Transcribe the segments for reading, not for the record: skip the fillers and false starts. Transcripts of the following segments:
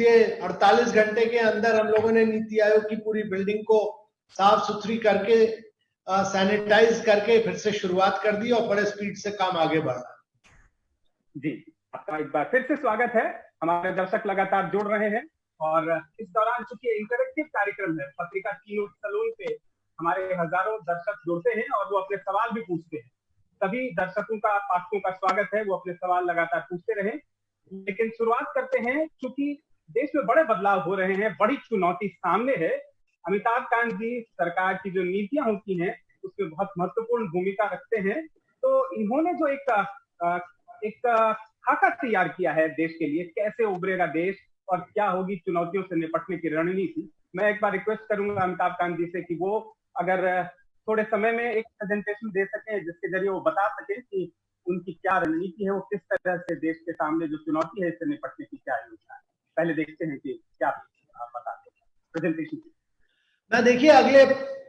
इसलिए 48 घंटे के अंदर हम लोगों ने नीति आयोग की पूरी बिल्डिंग को साफ सुथरी करके सैनिटाइज करके फिर से शुरुआत कर दी और बड़े स्पीड से काम आगे बढ़ रहा है। जी, आपका एक बार फिर से स्वागत है। हमारे दर्शक लगातार जुड़ रहे हैं और इस दौरान चूंकि इंटरेक्टिव कार्यक्रम है, पत्रिका कीनोट सैलून पे हमारे हजारों दर्शक जुड़ते हैं और वो अपने सवाल भी पूछते हैं। सभी दर्शकों का, पाठकों का स्वागत है, वो अपने सवाल लगातार पूछते रहे। लेकिन शुरुआत करते हैं, चूंकि देश में बड़े बदलाव हो रहे हैं, बड़ी चुनौती सामने है। अमिताभ कांत जी सरकार की जो नीतियां होती हैं उसमें बहुत महत्वपूर्ण भूमिका रखते हैं। तो इन्होंने जो एक खाका तैयार किया है देश के लिए, कैसे उभरेगा देश और क्या होगी चुनौतियों से निपटने की रणनीति। मैं एक बार रिक्वेस्ट करूंगा अमिताभ कांत जी से कि वो अगर थोड़े समय में एक प्रेजेंटेशन दे सके जिसके जरिए वो बता सके कि उनकी क्या रणनीति है, वो किस तरह से देश के सामने जो चुनौती है इससे निपटने की क्या योजना है। पहले देखते हैं कि क्या आप बताते हैं प्रेजेंटेशन। मैं देखिए अगले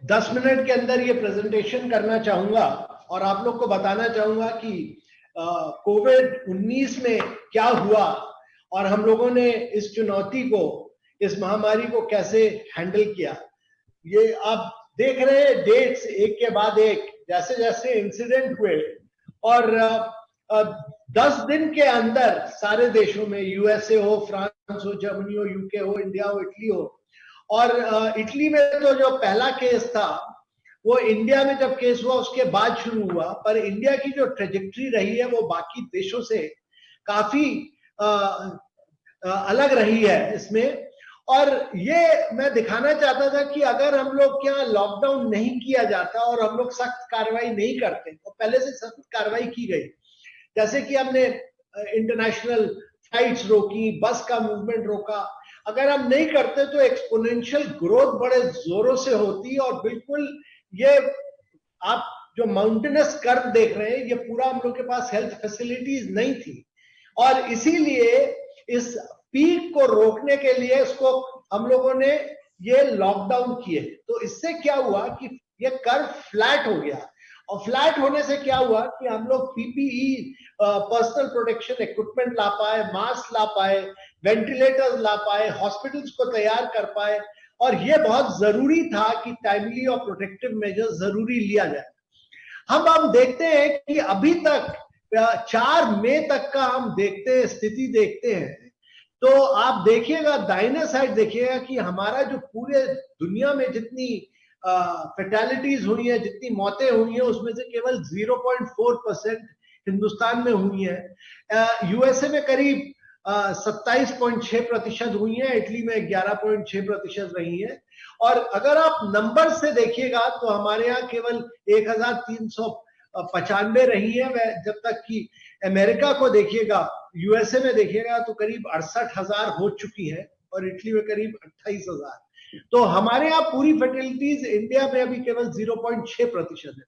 10 मिनट के अंदर ये प्रेजेंटेशन करना चाहूंगा और आप लोग को बताना चाहूंगा कि कोविड-19 में क्या हुआ और हम लोगों ने इस चुनौती को, इस महामारी को कैसे हैंडल किया। ये आप देख रहे हैं डेट्स एक के बाद एक, जैसे जैसे इंसिडेंट हुए और 10 दिन के अंदर सारे देशों में, यूएसए हो, फ्रांस हो, जर्मनी हो, यूके हो, इंडिया हो, इटली हो, और इटली में तो जो पहला केस था वो इंडिया में जब केस हुआ उसके बाद शुरू हुआ, पर इंडिया की जो ट्रेजेक्टरी रही है वो बाकी देशों से काफी अलग रही है इसमें। और ये मैं दिखाना चाहता था कि अगर हम लोग क्या लॉकडाउन नहीं किया जाता और हम लोग सख्त कार्रवाई नहीं करते, तो पहले से सख्त कार्रवाई की गई, जैसे कि हमने इंटरनेशनल फ्लाइट्स रोकी, बस का मूवमेंट रोका, अगर हम नहीं करते तो एक्सपोनेंशियल ग्रोथ बड़े जोरों से होती। और बिल्कुल ये आप जो माउंटेनस कर्व देख रहे हैं, ये पूरा हम लोग के पास हेल्थ फैसिलिटीज नहीं थी और इसीलिए इस पीक को रोकने के लिए इसको हम लोगों ने ये लॉकडाउन किए। तो इससे क्या हुआ कि ये कर्व फ्लैट हो गया और फ्लैट होने से क्या हुआ कि हम लोग पीपीई, पर्सनल प्रोटेक्शन इक्विपमेंट ला पाए, मास्क ला पाए, वेंटिलेटर्स ला पाए, हॉस्पिटल्स को तैयार कर पाए और ये बहुत जरूरी था कि टाइमली और प्रोटेक्टिव मेजर्स जरूरी लिया जाए। हम देखते हैं कि अभी तक 4 मई तक का हम देखते हैं, स्थिति देखते हैं, तो आप देखिएगा दाहिने साइड देखिएगा कि हमारा जो पूरे दुनिया में जितनी फैटेलिटीज हुई है, जितनी मौतें हुई हैं, उसमें से केवल 0.4% हिंदुस्तान में हुई है। यूएसए में करीब 27.6% हुई है, इटली में 11.6% रही है। और अगर आप नंबर से देखिएगा तो हमारे यहाँ केवल 1395 रही है, जब तक कि अमेरिका को देखिएगा, यूएसए में देखिएगा तो करीब 68,000 हो चुकी है और इटली में करीब 28,000। तो हमारे यहाँ पूरी फैटिलिटीज इंडिया में अभी केवल 0.6% है।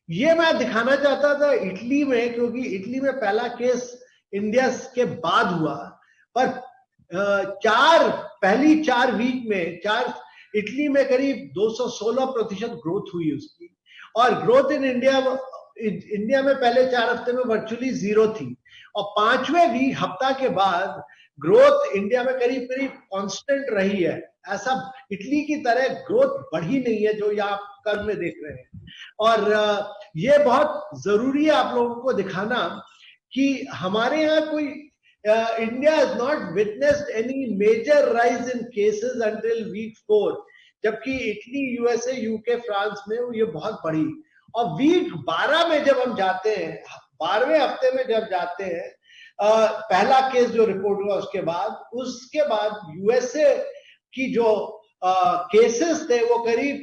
ये मैं दिखाना चाहता था इटली में, क्योंकि इटली में पहला केस इंडिया के बाद हुआ, पर पहली 4 वीक में इटली में करीब 216% ग्रोथ हुई उसकी। और ग्रोथ इन इंडिया में पहले 4 हफ्ते में वर्चुअली 0 थी और 5वें हफ्ता के बाद ग्रोथ इंडिया में करीब कांस्टेंट रही है। ऐसा इटली की तरह ग्रोथ बढ़ी नहीं है जो आप कर्व में देख रहे हैं। और ये बहुत जरूरी है आप लोगों को दिखाना कि हमारे यहाँ कोई India has not witnessed any major rise in cases until week 4, जबकि इटली, यूएसए, यूके, फ्रांस में ये बहुत बढ़ी। और वीक 12 में जब हम जाते हैं, 12वें हफ्ते में जब जाते हैं, पहला केस जो रिपोर्ट हुआ उसके बाद यूएसए की जो केसेस थे वो करीब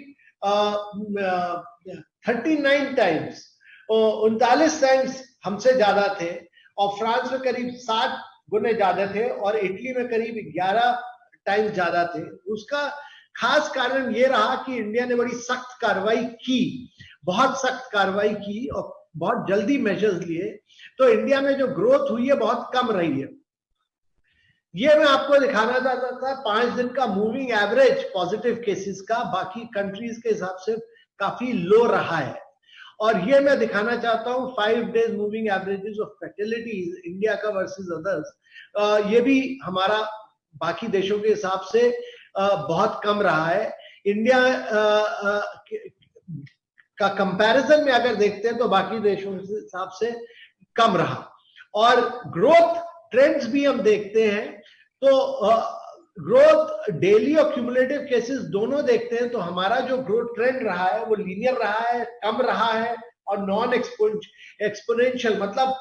39 टाइम्स, 39 टाइम्स हमसे ज्यादा थे और फ्रांस में करीब 7 गुने ज्यादा थे और इटली में करीब 11 टाइम्स ज्यादा थे। उसका खास कारण ये रहा कि इंडिया ने बड़ी सख्त कार्रवाई की, बहुत सख्त कार्रवाई की और बहुत जल्दी मेजर्स लिए, तो इंडिया में जो ग्रोथ हुई है बहुत कम रही है। ये मैं आपको दिखाना चाहता था 5 दिन का मूविंग एवरेज पॉजिटिव केसेस का, बाकी कंट्रीज के हिसाब से काफी लो रहा है। और ये मैं दिखाना चाहता हूँ 5 days moving averages of fatalities India का वर्सेस अदर्स। ये भी हमारा बाकी देशों के हिसाब से बहुत कम रहा है। इंडिया का कंपैरिजन में अगर देखते हैं तो बाकी देशों के हिसाब से कम रहा। और ग्रोथ ट्रेंड्स भी हम देखते हैं तो ग्रोथ डेली और क्यूमुलेटिव केसेस दोनों देखते हैं तो हमारा जो ग्रोथ ट्रेंड रहा है वो लीनियर रहा है, कम रहा है और नॉन एक्सपोनेंशियल, मतलब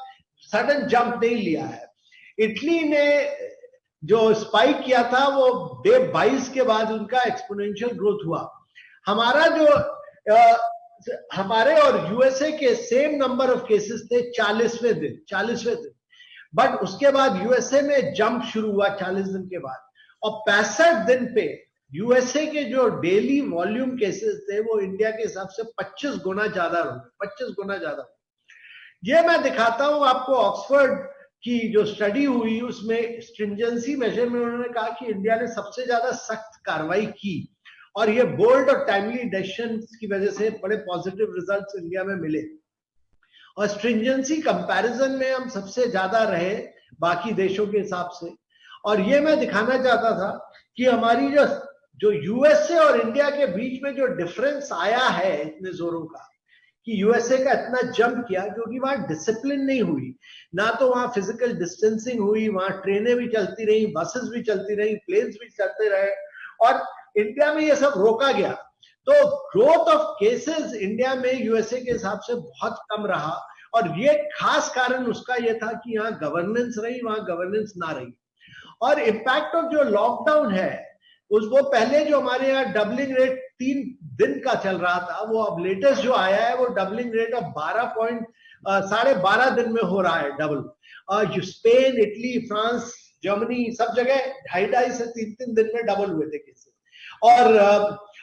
सडन जंप नहीं लिया है। इटली ने जो स्पाइक किया था वो डे 22 के बाद उनका एक्सपोनेंशियल ग्रोथ हुआ। हमारा जो हमारे और यूएसए के सेम नंबर ऑफ केसेस थे 40वें दिन, बट उसके बाद यूएसए में जंप शुरू हुआ 40 दिन के बाद, और 65 दिन पे यूएसए के जो डेली वॉल्यूम केसेस थे वो इंडिया के हिसाब से 25 गुना ज्यादा हो। ये मैं दिखाता हूं आपको ऑक्सफोर्ड की जो स्टडी हुई, उसमें स्ट्रिंजेंसी मेजर में उन्होंने कहा कि इंडिया ने सबसे ज्यादा सख्त कार्रवाई की और ये बोल्ड और टाइमली डिसीजन की वजह से बड़े पॉजिटिव रिजल्ट्स इंडिया में मिले। और स्ट्रिंजेंसी कंपैरिजन में हम सबसे ज्यादा रहे बाकी देशों के हिसाब से। और ये मैं दिखाना चाहता था कि हमारी जो यूएसए और इंडिया के बीच में जो डिफरेंस आया है इतने जोरों का, कि यूएसए का इतना जंप किया क्योंकि वहां डिसिप्लिन नहीं हुई, ना तो वहां फिजिकल डिस्टेंसिंग हुई, वहां ट्रेनें भी चलती रही, बसेस भी चलती रही, प्लेन्स भी चलते रहे, और इंडिया में ये सब रोका गया। तो ग्रोथ ऑफ केसेस इंडिया में यूएसए के हिसाब से बहुत कम रहा, और ये खास कारण उसका ये था कि यहाँ गवर्नेंस रही, वहां गवर्नेंस ना रही। और इम्पैक्ट ऑफ जो लॉकडाउन है वो पहले जो हमारे यहाँ डबलिंग रेट 3 दिन का चल रहा था, वो अब लेटेस्ट जो आया है वो डबलिंग रेट अब 12.5 दिन में हो रहा है double. Spain, Italy, France, Germany, सब जगह 2.5 से 3 दिन में डबल हुए थे केसेस। और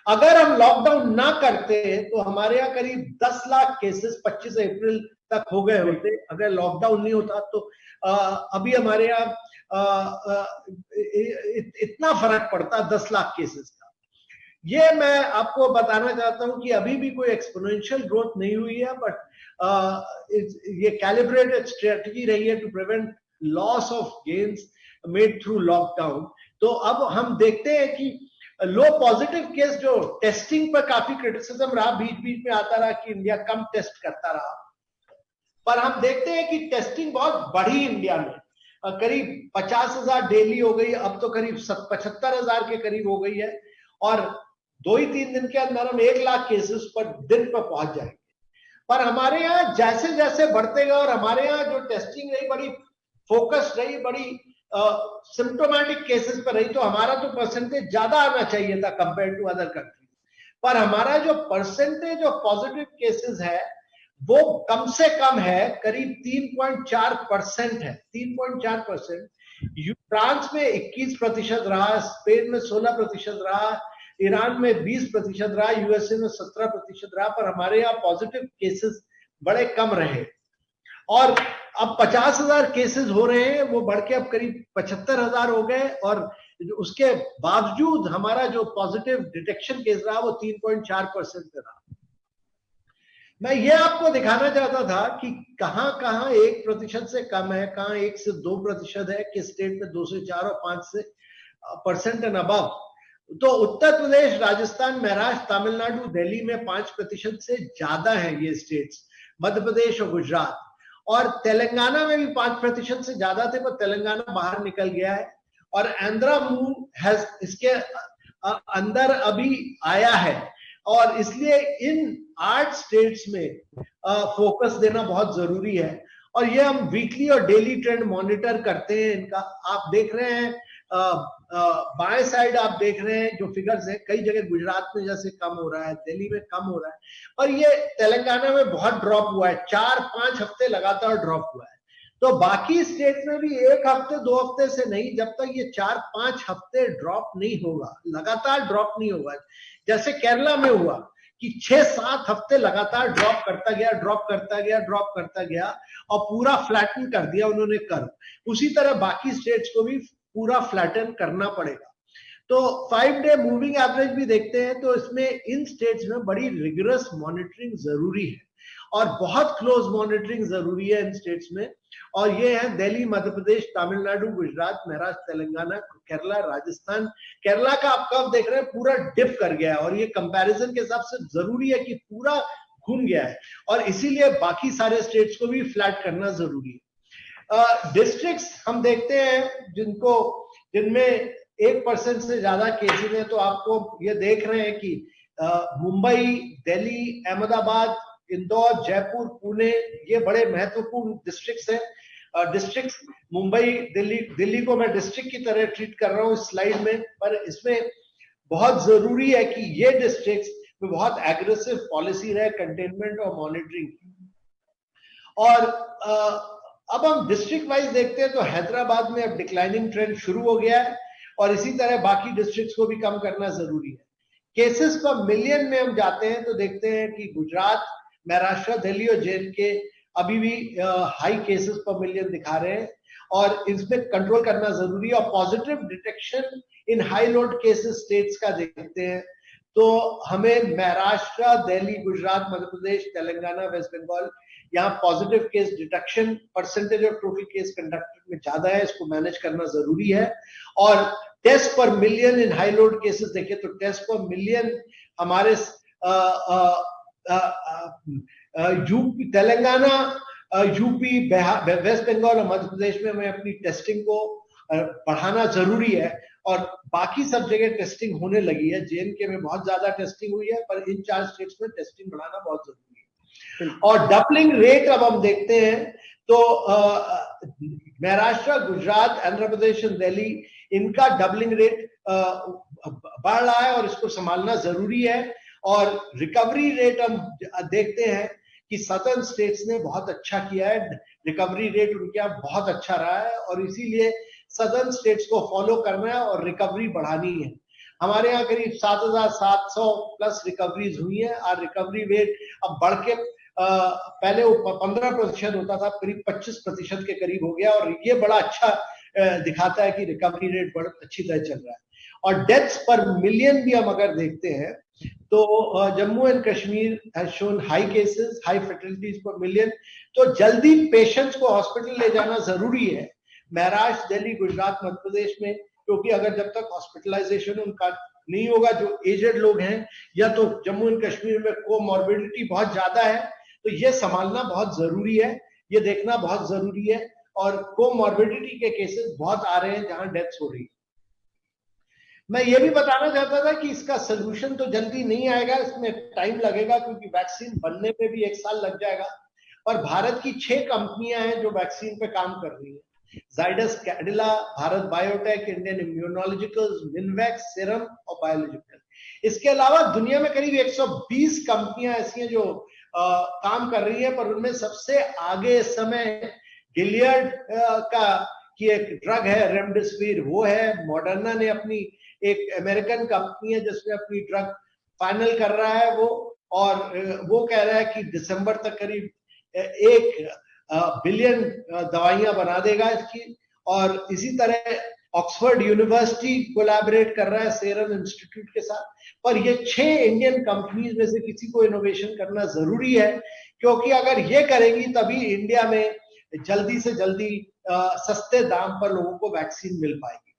अगर हम लॉकडाउन ना करते तो हमारे यहाँ करीब 10 लाख केसेस 25 अप्रैल तक हो गए होते। अगर लॉकडाउन नहीं होता तो अभी हमारे यहाँ इतना फर्क पड़ता 10 लाख केसेस का। ये मैं आपको बताना चाहता हूं कि अभी भी कोई एक्सपोनेंशियल ग्रोथ नहीं हुई है, बट ये कैलिब्रेटेड स्ट्रेटजी रही है to prevent loss of gains made through lockdown. तो अब हम देखते हैं कि लो पॉजिटिव केस जो टेस्टिंग पर काफी क्रिटिसिज्म रहा, बीच बीच में आता रहा कि इंडिया कम टेस्ट करता रहा, पर हम देखते हैं कि टेस्टिंग बहुत बढ़ी इंडिया में, करीब 50,000 डेली हो गई, अब तो करीब 75,000 के करीब हो गई है, और 2-3 दिन के अंदर हम 1 लाख केसेस पर दिन पर पहुंच जाएंगे। पर हमारे यहाँ जैसे जैसे बढ़ते गए और हमारे यहाँ जो टेस्टिंग रही बड़ी फोकस रही, बड़ी सिम्टोमेटिक केसेस पर रही, तो हमारा तो परसेंटेज ज्यादा आना चाहिए था कंपेयर टू अदर कंट्रीज, पर हमारा जो परसेंटेज ऑफ पॉजिटिव केसेस है वो कम से कम है, करीब 3.4% है, 3.4%। फ्रांस में 21% रहा, स्पेन में 16% रहा, ईरान में 20% रहा, यूएसए में 17% रहा, पर हमारे यहाँ पॉजिटिव केसेस बड़े कम रहे। और अब 50,000 केसेस हो रहे हैं, वो बढ़ के अब करीब 75,000 हो गए, और उसके बावजूद हमारा जो पॉजिटिव डिटेक्शन केस रहा वो 3.4% रहा। मैं ये आपको दिखाना चाहता था कि कहां कहां 1% से कम है, कहां 1 से 2% है, किस स्टेट में 2 से 4 और 5% एंड अबव। तो उत्तर प्रदेश, राजस्थान, महाराष्ट्र, तमिलनाडु, दिल्ली में 5% से ज्यादा है ये स्टेट्स, मध्य प्रदेश और गुजरात। और तेलंगाना में भी 5% से ज्यादा थे, पर तेलंगाना बाहर निकल गया है, और आंध्रा मूव इसके अंदर अभी आया है। और इसलिए इन 8 स्टेट्स में फोकस देना बहुत जरूरी है। और ये हम वीकली और डेली ट्रेंड मॉनिटर करते हैं इनका। आप देख रहे हैं बाएं साइड आप देख रहे हैं जो फिगर्स है, कई जगह गुजरात में जैसे कम हो रहा है, दिल्ली में कम हो रहा है, और ये तेलंगाना में बहुत ड्रॉप हुआ है, 4-5 हफ्ते लगातार ड्रॉप हुआ है। तो बाकी स्टेट में भी 1 हफ्ते 2 हफ्ते से नहीं, जब तक ये 4-5 हफ्ते ड्रॉप नहीं होगा, लगातार ड्रॉप नहीं होगा, जैसे केरला में हुआ कि 6-7 हफ्ते लगातार ड्रॉप करता गया और पूरा फ्लैटन कर दिया उन्होंने कर्व, उसी तरह बाकी स्टेट्स को भी पूरा फ्लैटन करना पड़ेगा। तो 5-day मूविंग एवरेज भी देखते हैं तो इसमें इन स्टेट्स में बड़ी रिगरस मॉनिटरिंग जरूरी है और बहुत क्लोज मॉनिटरिंग जरूरी है इन स्टेट्स में। और ये है दिल्ली, मध्य प्रदेश, तमिलनाडु, गुजरात, महाराष्ट्र, तेलंगाना, केरला, राजस्थान। केरला का आप कब देख रहे हैं पूरा डिप कर गया है और ये कंपैरिजन के हिसाब से जरूरी है कि पूरा घूम गया है और इसीलिए बाकी सारे स्टेट्स को भी फ्लैट करना जरूरी है। डिस्ट्रिक्ट्स हम देखते हैं जिनमें 1% से ज्यादा केसेस हैं, तो आपको ये देख रहे हैं कि मुंबई, दिल्ली, अहमदाबाद, इंदौर, जयपुर, पुणे, ये बड़े महत्वपूर्ण डिस्ट्रिक्ट्स हैं। डिस्ट्रिक्ट्स मुंबई, दिल्ली को मैं डिस्ट्रिक्ट की तरह ट्रीट कर रहा हूं इस स्लाइड में, पर इसमें बहुत जरूरी है कि ये डिस्ट्रिक्ट्स में बहुत एग्रेसिव पॉलिसी रहे कंटेनमेंट और मॉनिटरिंग की। और अब हम डिस्ट्रिक्ट वाइज देखते हैं तो हैदराबाद में अब डिक्लाइनिंग ट्रेंड शुरू हो गया है और इसी तरह बाकी डिस्ट्रिक्ट्स को भी कम करना जरूरी है। केसेस पर मिलियन में हम जाते हैं तो देखते हैं कि गुजरात, महाराष्ट्र, दिल्ली और जे.एंड.के अभी भी हाई केसेस पर मिलियन दिखा रहे हैं और इसमें कंट्रोल करना जरूरी है। और पॉजिटिव डिटेक्शन इन हाई लोड केसेस स्टेट्स का देखते हैं तो हमें महाराष्ट्र, दिल्ली, गुजरात, मध्य प्रदेश, तेलंगाना, वेस्ट बंगाल, यहाँ positive case detection percentage of total case conducted में ज्यादा है, इसको मैनेज करना जरूरी है। और टेस्ट पर million in high load cases देखें तो टेस्ट पर मिलियन हमारे यूपी, तेलंगाना, यूपी, वेस्ट बंगाल और मध्य प्रदेश में हमें अपनी टेस्टिंग को बढ़ाना जरूरी है और बाकी सब जगह टेस्टिंग होने लगी है। जे.एंड.के में बहुत ज्यादा टेस्टिंग हुई है पर इन 4 स्टेट्स में टेस्टिंग बढ़ाना बहुत जरूरी है। और डबलिंग रेट अब हम देखते हैं तो महाराष्ट्र, गुजरात, आंध्र प्रदेश और दिल्ली, इनका डबलिंग रेट बढ़ रहा है और इसको संभालना जरूरी है। और रिकवरी रेट हम देखते हैं कि सदर्न स्टेट्स ने बहुत अच्छा किया है, रिकवरी रेट उनके यहाँ बहुत अच्छा रहा है और इसीलिए सदर्न स्टेट्स को फॉलो करना है और रिकवरी बढ़ानी है। हमारे यहाँ करीब 7,700 प्लस रिकवरीज हुई है और रिकवरी रेट अब बढ़ के पहले 15% होता था, करीब 25% के करीब हो गया और ये बड़ा अच्छा दिखाता है कि रिकवरी रेट बहुत अच्छी तरह चल रहा है। और डेथ्स पर मिलियन भी हम अगर देखते हैं तो Jammu and Kashmir has shown high cases, high fatalities per million, तो जल्दी पेशेंट्स को हॉस्पिटल ले जाना जरूरी है महाराष्ट्र, दिल्ली, गुजरात, मध्य प्रदेश में, क्योंकि अगर जब तक हॉस्पिटलाइजेशन उनका नहीं होगा, जो एजेड लोग हैं या तो जम्मू एंड कश्मीर में कोमॉर्बिडिटी बहुत ज्यादा है तो ये संभालना बहुत जरूरी है, ये देखना बहुत जरूरी है। और कोमॉर्बिडिटी के केसेस बहुत आ रहे हैं जहां डेथ्स हो रही है। मैं ये भी बताना चाहता था कि इसका सोल्यूशन तो जल्दी नहीं आएगा, इसमें टाइम लगेगा क्योंकि वैक्सीन बनने में भी 1 साल लग जाएगा। और भारत की 6 कंपनियां हैं जो वैक्सीन पे काम कर रही हैं, जाइडस कैडिला, भारत बायोटेक, इंडियन इम्यूनोलॉजिकल्स, मिनवैक्स, सीरम और बायोलॉजिकल। इसके अलावा दुनिया में करीब 120 कंपनियां ऐसी हैं जो काम कर रही है, पर उनमें सबसे आगे इस समय गिलियड की एक ड्रग है रेमडेसिविर, वो है। मॉडर्ना ने अपनी एक अमेरिकन कंपनी है जिसमें अपनी ड्रग फाइनल कर रहा है वो, और वो कह रहा है कि दिसंबर तक करीब 1 बिलियन दवाइयां बना देगा इसकी। और इसी तरह ऑक्सफोर्ड यूनिवर्सिटी कोलैबोरेट कर रहा है सीरम इंस्टीट्यूट के साथ। पर ये 6 इंडियन कंपनीज में से किसी को इनोवेशन करना जरूरी है, क्योंकि अगर ये करेंगी तभी इंडिया में जल्दी से जल्दी सस्ते दाम पर लोगों को वैक्सीन मिल पाएगी।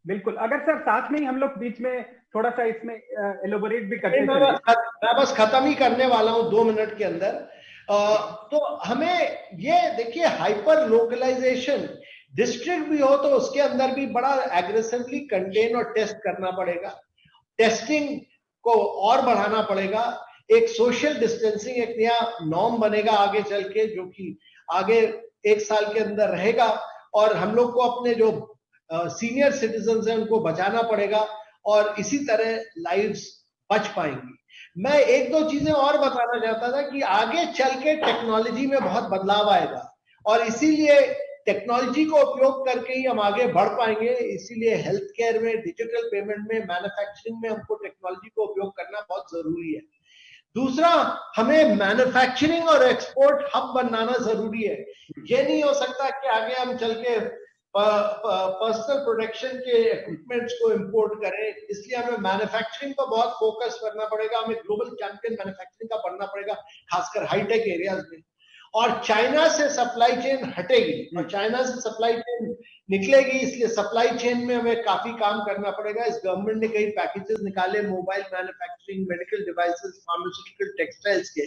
बिल्कुल। अगर सर साथ में ही हम लोग बीच में थोड़ा सा इसमें एलोबोरेट भी करते हैं। मैं बस खत्म ही करने वाला हूं 2 मिनट के अंदर। तो हमें ये देखिए, हाइपर लोकलाइजेशन डिस्ट्रिक्ट भी हो तो उसके अंदर भी बड़ा एग्रेसिवली कंटेन और टेस्ट करना पड़ेगा, टेस्टिंग को और बढ़ाना पड़ेगा। एक सोशल डिस्टेंसिंग एक नया नॉर्म बनेगा आगे चल के, जो कि आगे 1 साल के अंदर रहेगा। और हम लोग को अपने जो सीनियर सिटीजन हैं उनको बचाना पड़ेगा और इसी तरह लाइव्स बच पाएंगी। मैं 1-2 चीजें और बताना चाहता था कि आगे चल के टेक्नोलॉजी में बहुत बदलाव आएगा और इसीलिए टेक्नोलॉजी को उपयोग करके ही हम आगे बढ़ पाएंगे। इसीलिए हेल्थ केयर में, डिजिटल पेमेंट में, मैन्युफैक्चरिंग में हमको टेक्नोलॉजी को उपयोग करना बहुत जरूरी है। दूसरा, हमें मैन्युफैक्चरिंग और एक्सपोर्ट हब बनाना जरूरी है। ये नहीं हो सकता कि आगे हम चल के पर्सनल प्रोटेक्शन के इक्विपमेंट्स को इंपोर्ट करें। इसलिए हमें मैन्युफैक्चरिंग पर बहुत फोकस करना पड़ेगा, हमें ग्लोबल चैंपियन मैन्युफैक्चरिंग का बनना पड़ेगा, खासकर हाईटेक एरियाज में। और चाइना से सप्लाई चेन हटेगी और चाइना से सप्लाई चेन निकलेगी, इसलिए सप्लाई चेन में हमें काफी काम करना पड़ेगा। इस गवर्नमेंट ने कई पैकेजेस निकाले, mobile manufacturing, medical devices, pharmaceutical, textiles के,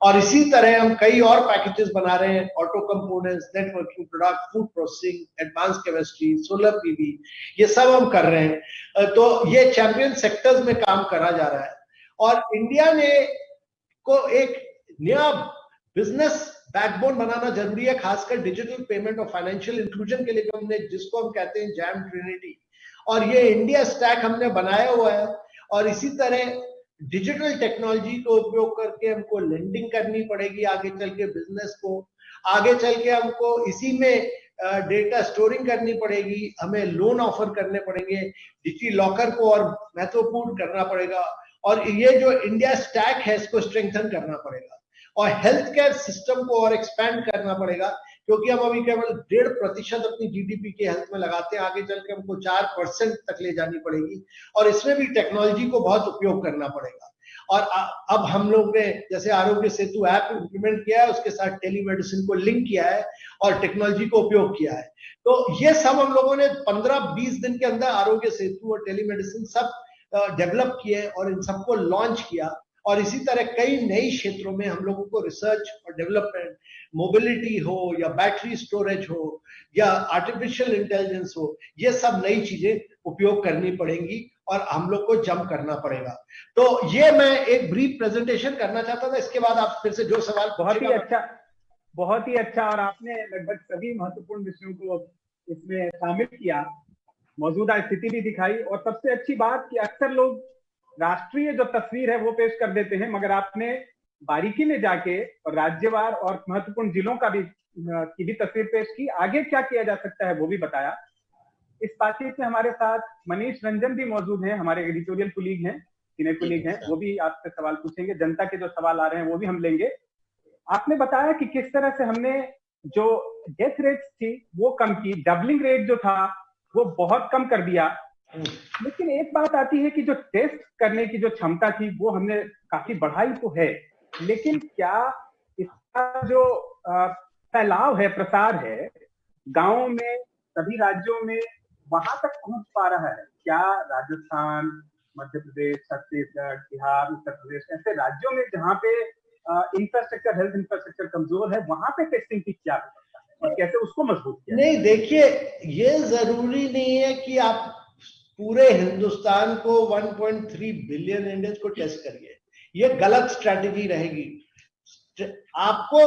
और इसी तरह हम कई और पैकेजेस बना रहे हैं, auto components, networking product, food processing, advance chemistry, solar PV, ये सब हम कर रहे हैं। तो ये चैंपियन सेक्टर्स में काम करा जा रहा है। और इंडिया ने को एक नया बिजनेस बैकबोन बनाना जरूरी है, खासकर डिजिटल पेमेंट और फाइनेंशियल इंक्लूजन के लिए, हमने जिसको हम कहते हैं जैम ट्रिनिटी, और ये इंडिया स्टैक हमने बनाया हुआ है। और इसी तरह डिजिटल टेक्नोलॉजी को उपयोग करके हमको लेंडिंग करनी पड़ेगी आगे चल के, बिजनेस को आगे चल के हमको इसी में डेटा स्टोरिंग करनी पड़ेगी, हमें लोन ऑफर करने पड़ेंगे, डिजी लॉकर को और महत्वपूर्ण करना पड़ेगा, और ये जो इंडिया स्टैक है इसको स्ट्रेंथन करना पड़ेगा, और हेल्थ केयर सिस्टम को और एक्सपैंड करना पड़ेगा, क्योंकि हम अभी केवल 1.5% अपनी जीडीपी के हेल्थ में लगाते हैं, आगे चल के हमको 4% तक ले जानी पड़ेगी, और इसमें भी टेक्नोलॉजी को बहुत उपयोग करना पड़ेगा। और अब हम लोग ने जैसे आरोग्य सेतु ऐप इंप्लीमेंट किया है, उसके साथ टेलीमेडिसिन को लिंक किया है और टेक्नोलॉजी को उपयोग किया है। तो ये सब हम लोगों ने 15-20 दिन के अंदर आरोग्य सेतु और टेलीमेडिसिन सब डेवलप किए और इन सबको लॉन्च किया। और इसी तरह कई नई क्षेत्रों में हम लोगों को रिसर्च और डेवलपमेंट, मोबिलिटी हो या बैटरी स्टोरेज हो या आर्टिफिशियल इंटेलिजेंस हो, ये सब नई चीजें उपयोग करनी पड़ेंगी और हम लोग को जंप करना पड़ेगा। तो ये मैं एक ब्रीफ प्रेजेंटेशन करना चाहता था, इसके बाद आप फिर से जो सवाल। बहुत ही अच्छा, और आपने लगभग सभी महत्वपूर्ण विषयों को इसमें शामिल किया, मौजूदा स्थिति भी दिखाई, और सबसे अच्छी बात कि अक्सर लोग राष्ट्रीय जो तस्वीर है वो पेश कर देते हैं, मगर आपने बारीकी में जाके और राज्यवार और महत्वपूर्ण जिलों का भी की भी तस्वीर पेश की, आगे क्या किया जा सकता है वो भी बताया। इस बातचीत में हमारे साथ मनीष रंजन भी मौजूद हैं, हमारे एडिटोरियल कुलीग हैं, सीनियर कुलीग हैं, वो भी आपसे सवाल पूछेंगे, जनता के जो सवाल आ रहे हैं वो भी हम लेंगे। आपने बताया कि किस तरह से हमने जो डेथ रेट थी वो कम की, डबलिंग रेट जो था वो बहुत कम कर दिया, लेकिन एक बात आती है कि जो टेस्ट करने की जो क्षमता थी वो हमने काफी बढ़ाई तो है, लेकिन क्या इसका जो फैलाव है, प्रसार है गांवों में, सभी राज्यों में वहां तक पहुंच पा रहा है क्या? राजस्थान, मध्य प्रदेश, छत्तीसगढ़, बिहार, उत्तर प्रदेश, ऐसे राज्यों में जहां पे इंफ्रास्ट्रक्चर, हेल्थ इंफ्रास्ट्रक्चर कमजोर है, वहां पे टेस्टिंग की क्या व्यवस्था है और कैसे उसको मजबूत किया? नहीं, देखिए, ये जरूरी नहीं है कि आप पूरे हिंदुस्तान को 1.3 बिलियन इंडियंस को टेस्ट करिए, ये गलत स्ट्रैटेजी रहेगी। आपको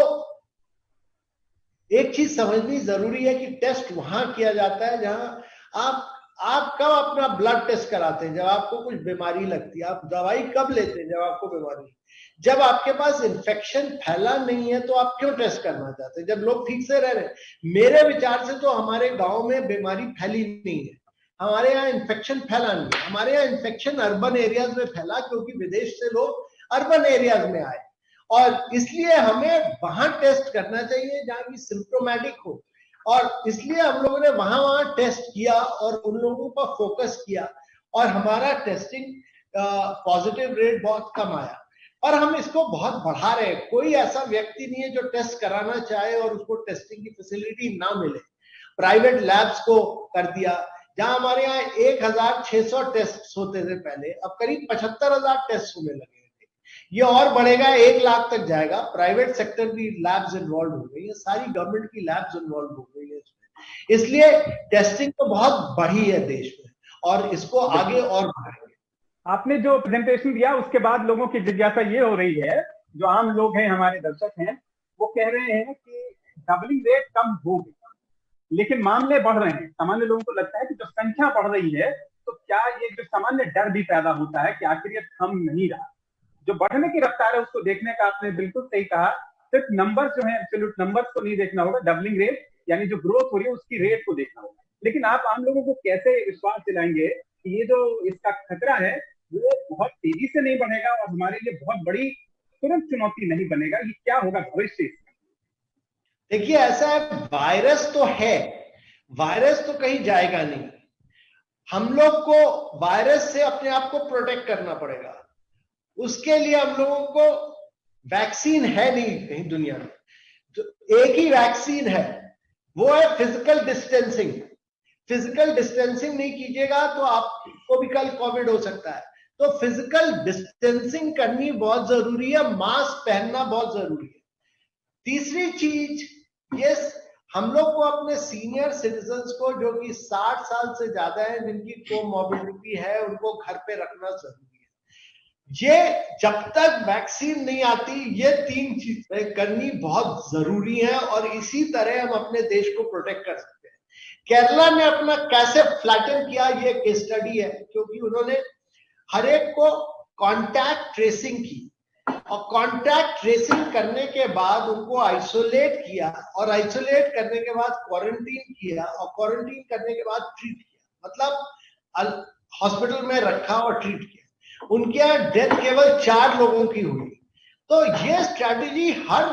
एक चीज समझनी जरूरी है कि टेस्ट वहां किया जाता है जहां आप कब अपना ब्लड टेस्ट कराते हैं, जब आपको कुछ बीमारी लगती है। आप दवाई कब लेते हैं, जब आपको बीमारी, जब आपके पास इन्फेक्शन फैला नहीं है तो आप क्यों टेस्ट करना चाहते हैं, जब लोग ठीक से रह रहे हैं। मेरे विचार से तो हमारे गांव में बीमारी फैली नहीं है, हमारे यहाँ इन्फेक्शन फैला नहीं है। हमारे यहाँ इन्फेक्शन अर्बन एरियाज में फैला क्योंकि विदेश से लोग अर्बन एरियाज में आए, और इसलिए हमें वहां टेस्ट करना चाहिए जहां की सिम्प्टोमेटिक हो, और इसलिए हम लोगों ने वहां टेस्ट किया और उन लोगों पर फोकस किया, और हमारा टेस्टिंग पॉजिटिव रेट बहुत कम आया, और हम इसको बहुत बढ़ा रहे हैं। कोई ऐसा व्यक्ति नहीं है जो टेस्ट कराना चाहे और उसको टेस्टिंग की फैसिलिटी ना मिले। प्राइवेट लैब्स को कर दिया, जहां हमारे यहाँ 1600 टेस्ट होते थे पहले, अब करीब 75,000 टेस्ट होने लगे थे। ये और बढ़ेगा, 1 लाख तक जाएगा। प्राइवेट सेक्टर की लैब्स इन्वॉल्व हो गई है, सारी गवर्नमेंट की लैब्स इन्वॉल्व हो गई है इसमें। इसलिए टेस्टिंग तो बहुत बढ़ी है देश में, और इसको आगे और बढ़ाएंगे। आपने जो प्रेजेंटेशन दिया उसके बाद लोगों की जिज्ञासा ये हो रही है, जो आम लोग हैं, हमारे दर्शक हैं, वो कह रहे हैं कि डबलिंग रेट कम हो गई, लेकिन मामले बढ़ रहे हैं। सामान्य लोगों को लगता है कि जो संख्या बढ़ रही है तो क्या ये जो सामान्य डर भी पैदा होता है कि आखिर ये थम नहीं रहा। जो बढ़ने की रफ्तार है उसको देखने का आपने बिल्कुल सही कहा, सिर्फ नंबर जो है, एब्सोल्यूट नंबर्स को नहीं देखना होगा, डबलिंग रेट यानी जो ग्रोथ हो रही है उसकी रेट को देखना होगा। लेकिन आप आम लोगों को कैसे विश्वास दिलाएंगे कि ये जो इसका खतरा है वो बहुत तेजी से नहीं बढ़ेगा और हमारे लिए बहुत बड़ी तुरंत चुनौती नहीं बनेगा? ये क्या होगा भविष्य? देखिए, ऐसा है, वायरस तो है, वायरस तो कहीं जाएगा नहीं। हम लोग को वायरस से अपने आप को प्रोटेक्ट करना पड़ेगा। उसके लिए हम लोगों को वैक्सीन है नहीं कहीं दुनिया में, तो एक ही वैक्सीन है, वो है फिजिकल डिस्टेंसिंग। फिजिकल डिस्टेंसिंग नहीं कीजिएगा तो आपको भी कल कोविड हो सकता है। तो फिजिकल डिस्टेंसिंग करनी बहुत जरूरी है, मास्क पहनना बहुत जरूरी है। तीसरी चीज, ये हम लोग को अपने सीनियर सिटीजन्स को जो कि 60 साल से ज्यादा है, जिनकी कोमॉर्बिडिटी है, उनको घर पे रखना जरूरी है। ये जब तक वैक्सीन नहीं आती, ये 3 चीजें करनी बहुत जरूरी है, और इसी तरह हम अपने देश को प्रोटेक्ट कर सकते हैं। केरला ने अपना कैसे फ्लैटन किया, ये केस स्टडी है, क्योंकि उन्होंने हर एक को कॉन्टैक्ट ट्रेसिंग की, और कॉन्टैक्ट ट्रेसिंग करने के बाद उनको आइसोलेट किया, और आइसोलेट करने के बाद क्वारंटीन किया, और क्वारंटीन करने के बाद ट्रीट किया, मतलब हॉस्पिटल में रखा और ट्रीट किया। उनके यहाँ डेथ केवल 4 लोगों की हुई। तो ये स्ट्रैटेजी हर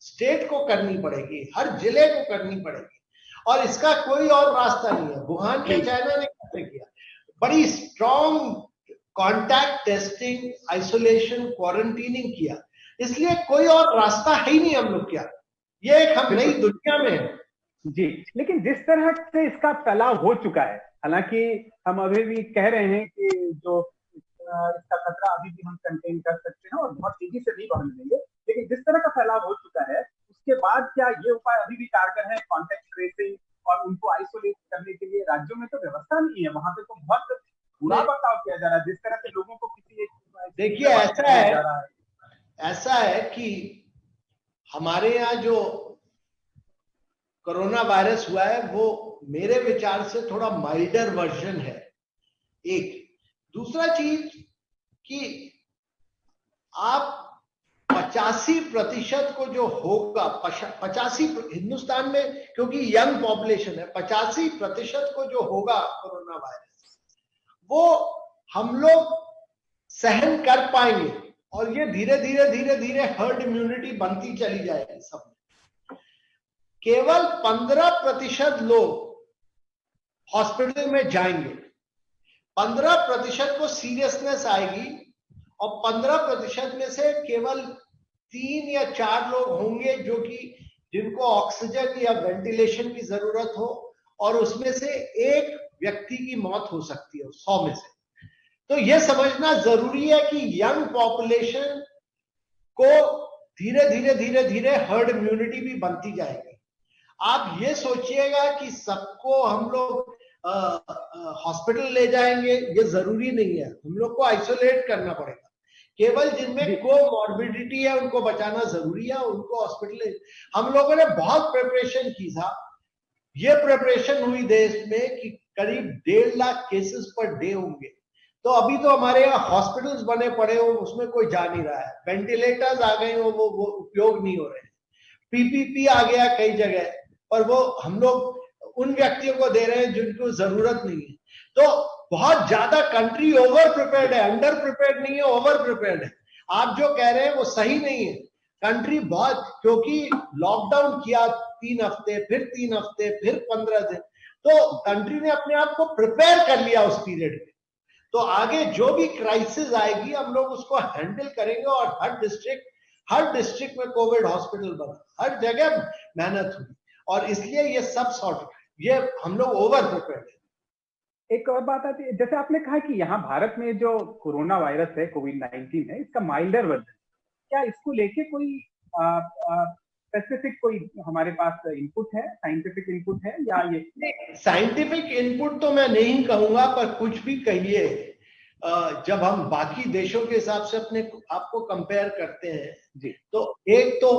स्टेट को करनी पड़ेगी, हर जिले को करनी पड़ेगी, और इसका कोई और रास्ता नहीं है। वुहान के चाइना ने कैसे किया, बड़ी strong contact testing, isolation, quarantining किया, इसलिए कोई और रास्ता है ही नहीं हम लोग क्या। ये एक हम नई दुनिया में है जी। लेकिन जिस तरह से इसका फैलाव हो चुका है, हालांकि हम अभी भी कह रहे हैं कि जो इसका खतरा अभी भी हम कंटेन कर सकते हैं और बहुत तेजी से नहीं बढ़ने देंगे, लेकिन जिस तरह का फैलाव हो चुका है उसके बाद क्या ये उपाय अभी भी कारगर है, कॉन्टैक्ट ट्रेसिंग और उनको आइसोलेट करने के लिए? राज्यों में तो व्यवस्था नहीं है, वहां पे तो बहुत बुरा बर्ताव किया जा रहा है, जिस तरह से लोगों को किसी एक देखिए ऐसा है कि हमारे यहाँ जो कोरोना वायरस हुआ है वो मेरे विचार से थोड़ा माइल्डर वर्जन है। एक दूसरा चीज कि आप 85% को जो होगा, 85 हिंदुस्तान में क्योंकि यंग पॉपुलेशन है, 85% को जो होगा कोरोना वायरस, वो हम लोग सहन कर पाएंगे, और ये धीरे धीरे हर्ड इम्यूनिटी बनती चली जाएगी सब में। केवल 15% लोग हॉस्पिटल में जाएंगे, 15% को सीरियसनेस आएगी, और 15% में से केवल 3 या 4 लोग होंगे जो कि जिनको ऑक्सीजन या वेंटिलेशन की जरूरत हो, और उसमें से एक व्यक्ति की मौत हो सकती है 100 में से। तो यह समझना जरूरी है कि यंग पॉपुलेशन को धीरे धीरे हर्ड इम्यूनिटी भी बनती जाएगी। आप ये सोचिएगा कि सबको हम लोग हॉस्पिटल ले जाएंगे, ये जरूरी नहीं है। हम लोग को आइसोलेट करना पड़ेगा। केवल जिनमें कोमॉर्बिडिटी है उनको बचाना जरूरी है, उनको हॉस्पिटल। हम लोगों ने बहुत प्रिपरेशन की था। ये प्रिपरेशन हुई देश में कि करीब 1.5 लाख केसेस पर डे होंगे। तो अभी तो हमारे यहाँ हॉस्पिटल्स बने पड़े हो, उसमें कोई जा नहीं रहा है। वेंटिलेटर्स आ गए हो, वो उपयोग नहीं हो रहे हैं। पीपीपी आ गया कई जगह, और वो हम लोग उन व्यक्तियों को दे रहे हैं जिनको जरूरत नहीं है। तो बहुत ज्यादा कंट्री ओवर प्रिपेयर्ड है, अंडर प्रिपेयर्ड नहीं है, ओवर प्रिपेयर्ड है। आप जो कह रहे हैं वो सही नहीं है। कंट्री बहुत, क्योंकि लॉकडाउन किया 3 हफ्ते, फिर 3 हफ्ते, फिर 15 दिन, तो कंट्री ने अपने आप को प्रिपेयर कर लिया उस पीरियड में। तो आगे जो भी क्राइसिस आएगी हम लोग उसको हैंडल करेंगे, और हर डिस्ट्रिक्ट में कोविड हॉस्पिटल बना, हर जगह मेहनत हुई, और इसलिए ये सब सॉर्ट, ये हम लोग ओवर प्रिपेयर्ड है। एक और बात आती है, जैसे आपने कहा कि यहाँ भारत में जो कोरोना वायरस है, कोविड-19 है, इसका माइल्डर वर्जन, क्या इसको लेके कोई स्पेसिफिक कोई हमारे पास इनपुट है, साइंटिफिक इनपुट है, या ये? साइंटिफिक इनपुट तो मैं नहीं कहूंगा, पर कुछ भी कहिए, जब हम बाकी देशों के हिसाब से अपने आपको कंपेयर करते हैं जी, तो एक तो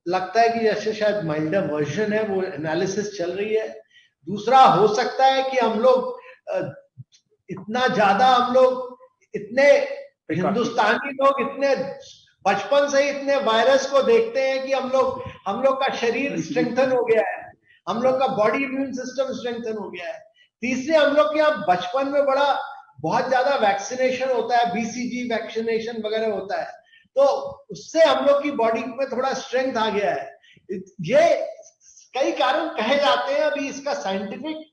लगता है कि जैसे शायद माइल्डर वर्जन है, वो एनालिसिस चल रही है। दूसरा हो सकता है कि हम लोग इतना ज्यादा, हम लोग इतने हिंदुस्तानी लोग इतने बचपन से इतने वायरस को देखते हैं कि हम लोग का शरीर स्ट्रेंथन हो गया है, हम लोग का बॉडी इम्यून सिस्टम स्ट्रेंथन हो गया है। तीसरे, हम लोग के यहाँ बचपन में बहुत ज्यादा वैक्सीनेशन होता है, बीसीजी वैक्सीनेशन वगैरह होता है, तो उससे हम लोग की बॉडी में थोड़ा स्ट्रेंथ आ गया है। ये कई कारण कहे जाते हैं, अभी इसका साइंटिफिक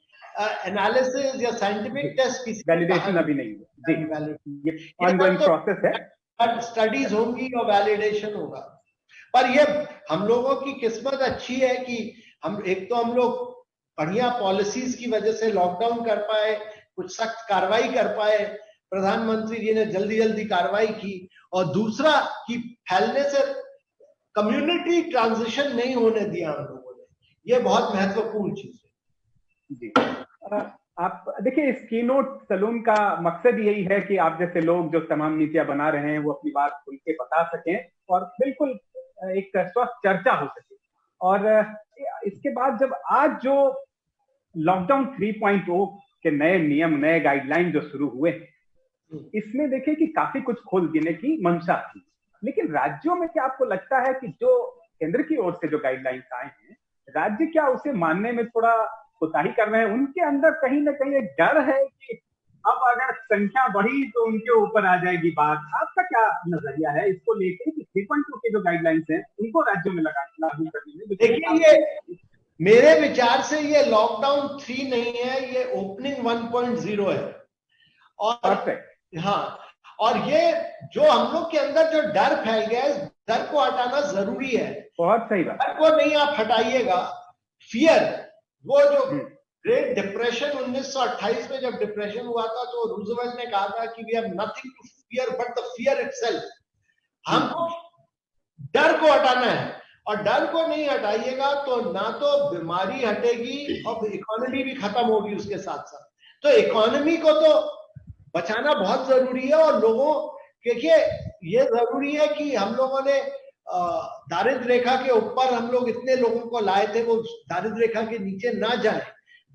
एनालिसिस या साइंटिफिक टेस्ट वैलिडेशन अभी नहीं है जी, ये ऑनगोइंग प्रोसेस है, स्टडीज होंगी और वैलिडेशन होगा। पर ये हम लोगों की किस्मत अच्छी है कि हम लोग बढ़िया पॉलिसीज की वजह से लॉकडाउन कर पाए, कुछ सख्त कार्रवाई कर पाए, प्रधानमंत्री जी ने जल्दी जल्दी कार्रवाई की, और दूसरा कि फैलने से कम्युनिटी ट्रांजिशन नहीं होने दिया हम लोगों ने, ये बहुत महत्वपूर्ण चीज है जी। आप देखिए, इस कीनोट सलून का मकसद यही है कि आप जैसे लोग जो तमाम नीतियां बना रहे हैं वो अपनी बात खुल के बता सकें और बिल्कुल एक स्वस्थ चर्चा हो सके। और इसके बाद जब आज जो लॉकडाउन 3.0 के नए नियम, नए गाइडलाइन जो शुरू हुए, इसमें देखिए कि काफी कुछ खोल देने की मंशा थी, लेकिन राज्यों में क्या आपको लगता है कि जो केंद्र की ओर से जो गाइडलाइंस आए हैं, राज्य क्या उसे मानने में थोड़ा कोताही कर रहे हैं? उनके अंदर कहीं ना कहीं एक डर है कि अब अगर संख्या बढ़ी तो उनके ऊपर आ जाएगी बात। आपका क्या नजरिया है इसको लेकर कि 3.2 के जो गाइडलाइंस हैं उनको राज्यों में लागू करने में? देखिए, ये मेरे विचार से ये लॉकडाउन 3 नहीं है, ये ओपनिंग 1.0 है। और हाँ, और ये जो हम लोग के अंदर जो डर फैल गया है, डर को हटाना जरूरी है। बहुत सही बात। डर को नहीं आप हटाइएगा, फियर, वो जो ग्रेट डिप्रेशन 1928 में जब डिप्रेशन हुआ था तो रूजवेल्ट ने कहा था कि we have nothing to fear but the fear itself. हमको डर को हटाना है, और डर को नहीं हटाइएगा तो ना तो बीमारी हटेगी और इकोनॉमी भी खत्म होगी उसके साथ साथ। तो इकोनॉमी को तो बचाना बहुत जरूरी है, और लोगों देखिए ये जरूरी है कि हम लोगों ने दारिद्र्य रेखा के ऊपर हम लोग इतने लोगों को लाए थे, वो दारिद्र्य रेखा के नीचे ना जाए।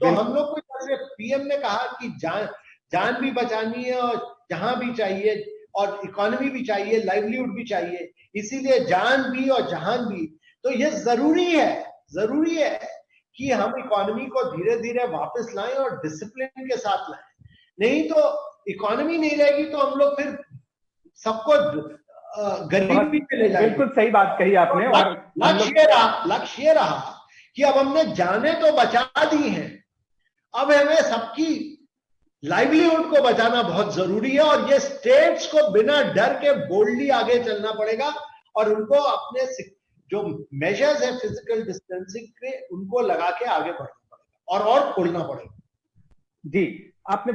तो हम लोग को जैसे पीएम ने कहा कि जान भी बचानी है और जहां भी चाहिए, और इकोनॉमी भी चाहिए, लाइवलीहुड भी चाहिए, इसीलिए जान भी और जहान भी। तो ये जरूरी है कि हम इकोनॉमी को धीरे धीरे वापस लाएं और डिसिप्लिन के साथ लाएं। नहीं तो इकोनॉमी नहीं रहेगी तो हम लोग फिर सबको गरीबी पे ले जाएंगे। बिल्कुल सही बात कही आपने। और लक्ष्य रहा कि अब हमने जाने तो बचा दी हैं, अब हमें सबकी लाइवलीहुड को बचाना बहुत जरूरी है, और ये स्टेट्स को बिना डर के बोल्डली आगे चलना पड़ेगा, और उनको अपने जो मेजर्स है फिजिकल डिस्टेंसिंग के, उनको लगा के आगे बढ़ना पड़ेगा और खोलना पड़ेगा। जी, आपने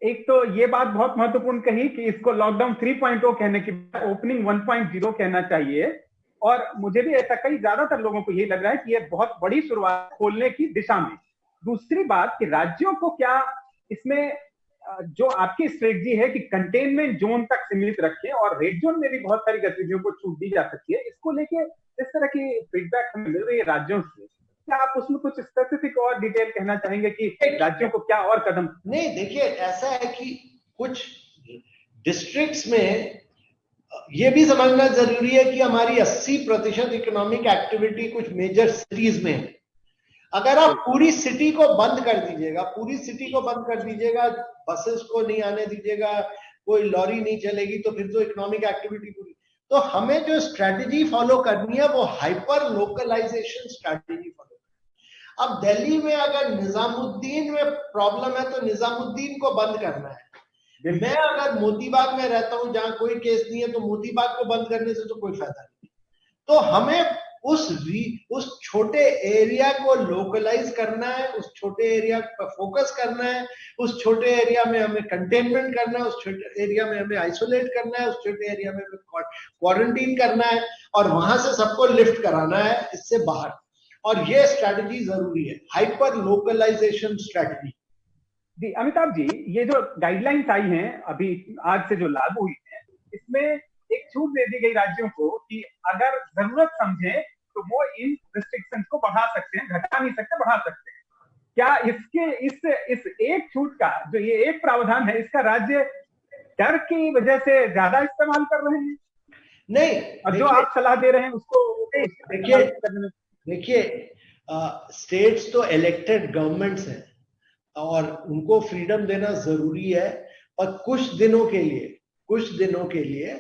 एक तो ये बात बहुत महत्वपूर्ण कही कि इसको लॉकडाउन 3.0 कहने की ओपनिंग 1.0 कहना चाहिए, और मुझे भी ऐसा कई ज्यादातर लोगों को यही लग रहा है कि ये बहुत बड़ी शुरुआत खोलने की दिशा में। दूसरी बात कि राज्यों को क्या इसमें जो आपकी स्ट्रेटजी है कि कंटेनमेंट जोन तक सीमित रखें और रेड जोन में भी बहुत सारी गतिविधियों को छूट दी जा सकती है, इसको लेके इस तरह की फीडबैक हमें मिल रही है राज्यों से, क्या आप उसमें कुछ स्पेसिफिक और डिटेल कहना चाहेंगे कि राज्यों को क्या और कदम? नहीं, देखिए ऐसा है कि कुछ डिस्ट्रिक्ट्स में ये भी समझना जरूरी है कि हमारी 80% इकोनॉमिक एक्टिविटी कुछ मेजर सिटीज में है। अगर आप पूरी सिटी को बंद कर दीजिएगा, बसेस को नहीं आने दीजिएगा, कोई लॉरी नहीं चलेगी, तो फिर तो इकोनॉमिक एक्टिविटी पूरी। तो हमें जो स्ट्रैटेजी फॉलो करनी है वो हाइपर लोकलाइजेशन स्ट्रैटेजी फॉलो। अब दिल्ली में अगर निजामुद्दीन में प्रॉब्लम है तो निजामुद्दीन को बंद करना है। मैं अगर मोतीबाग में रहता हूं जहां कोई केस नहीं है तो मोतीबाग को बंद करने से तो कोई फायदा नहीं। तो हमें उस छोटे एरिया को लोकलाइज करना है, उस छोटे एरिया पर फोकस करना है, उस छोटे एरिया में हमें कंटेनमेंट करना है, उस छोटे एरिया में हमें आइसोलेट करना है, उस छोटे एरिया में हमें क्वारंटीन करना है, और वहां से सबको लिफ्ट कराना है इससे बाहर। और ये स्ट्रैटेजी जरूरी है, हाइपर लोकलाइजेशन स्ट्रैटेजी। जी अमिताभ जी, ये जो गाइडलाइंस आई हैं अभी आज से जो लागू हुई है, इसमें एक छूट दे दी गई राज्यों को कि अगर जरूरत समझे तो वो इन रिस्ट्रिक्शंस को बढ़ा सकते हैं, घटा नहीं सकते, बढ़ा सकते हैं। क्या इस एक छूट का जो ये एक प्रावधान है, इसका राज्य डर की वजह से ज्यादा इस्तेमाल कर रहे हैं? नहीं, और जो आप सलाह दे रहे हैं उसको देखिए स्टेट्स तो इलेक्टेड गवर्नमेंट्स हैं और उनको फ्रीडम देना जरूरी है, और कुछ दिनों के लिए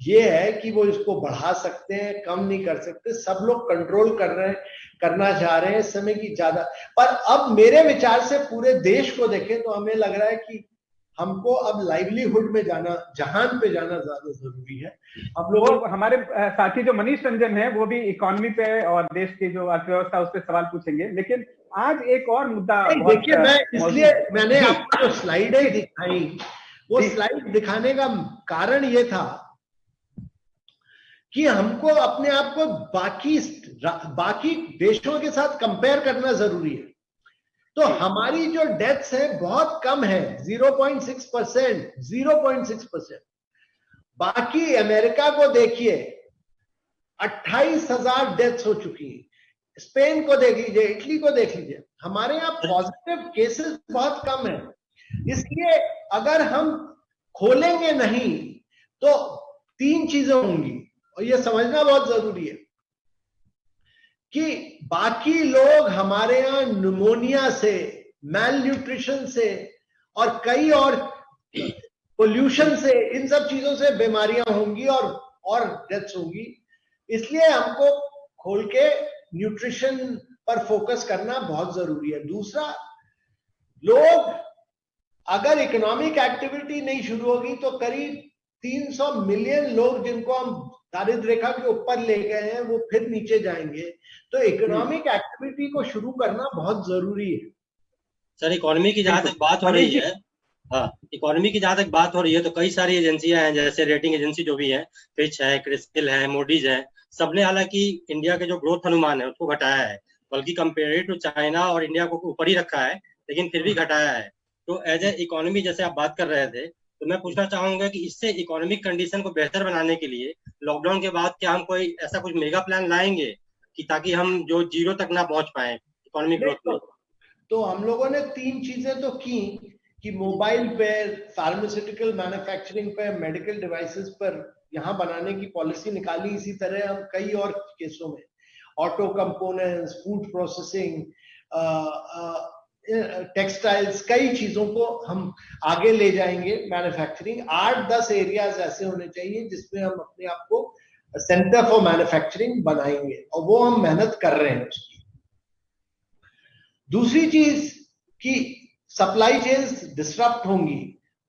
ये है कि वो इसको बढ़ा सकते हैं, कम नहीं कर सकते। सब लोग कंट्रोल कर रहे हैं, करना चाह रहे हैं इस समय की ज्यादा। पर अब मेरे विचार से पूरे देश को देखें तो हमें लग रहा है कि हमको अब लाइवलीहुड में जाना, जहान पे जाना ज्यादा जरूरी है। हम लोग हमारे साथी जो मनीष रंजन है वो भी इकोनॉमी पे और देश की जो अर्थव्यवस्था उस पर सवाल पूछेंगे, लेकिन आज एक और मुद्दा देखिए, मैं इसलिए मैंने आपको जो स्लाइडें दिखाई, वो स्लाइड दिखाने का कारण ये था कि हमको अपने आप को बाकी देशों के साथ कंपेयर करना जरूरी है। तो हमारी जो डेथ्स है बहुत कम है, 0.6%, 0.6%। बाकी अमेरिका को देखिए, 28,000 डेथ्स हो चुकी है। स्पेन को देख लीजिए, इटली को देख लीजिए। हमारे यहाँ पॉजिटिव केसेस बहुत कम है। इसलिए अगर हम खोलेंगे नहीं तो 3 चीजें होंगी, और ये समझना बहुत जरूरी है कि बाकी लोग हमारे यहाँ निमोनिया से, मैल न्यूट्रिशन से और कई और पोल्यूशन से, इन सब चीजों से बीमारियां होंगी और डेथ्स होंगी। इसलिए हमको खोल के न्यूट्रिशन पर फोकस करना बहुत जरूरी है। दूसरा, लोग अगर इकोनॉमिक एक्टिविटी नहीं शुरू होगी तो करीब 300 मिलियन लोग जिनको हम दारिद्र्य रेखा के ऊपर ले गए हैं वो फिर नीचे जाएंगे। तो इकोनॉमिक एक्टिविटी को शुरू करना बहुत जरूरी है। सर, इकोनॉमी की जहां तक बात हो रही है, हाँ, इकोनॉमी की जहां तक बात हो रही है तो कई सारी एजेंसियां हैं, जैसे रेटिंग एजेंसी जो भी है, फिच है, क्रिसिल है, मूडीज है, सबने हालांकि इंडिया के जो ग्रोथ अनुमान है उसको घटाया है, बल्कि कंपेयर टू चाइना और इंडिया को ऊपर ही रखा है, लेकिन फिर भी घटाया है। तो एज ए इकोनॉमी जैसे आप बात कर रहे थे, तो मैं पूछना चाहूंगा कि इससे इकोनॉमिक कंडीशन को बेहतर बनाने के लिए लॉकडाउन के बाद क्या हम कोई ऐसा कुछ मेगा प्लान लाएंगे कि ताकि हम जो 0 तक ना पहुंच पाए इकोनॉमिक ग्रोथ में? तो हम लोगों ने 3 चीजें तो की कि मोबाइल पे, फार्मास्यूटिकल मैन्युफैक्चरिंग पे, मेडिकल डिवाइसेस पर यहाँ बनाने की पॉलिसी निकाली। इसी तरह हम कई और केसों में auto components, food processing, textiles, कई चीजों को हम आगे ले जाएंगे। मैन्युफैक्चरिंग 8-10 एरियाज ऐसे होने चाहिए जिसमें हम अपने आप को सेंटर फॉर मैन्युफैक्चरिंग बनाएंगे, और वो हम मेहनत कर रहे हैं उसकी। दूसरी चीज कि सप्लाई चेन्स डिसरप्ट होंगी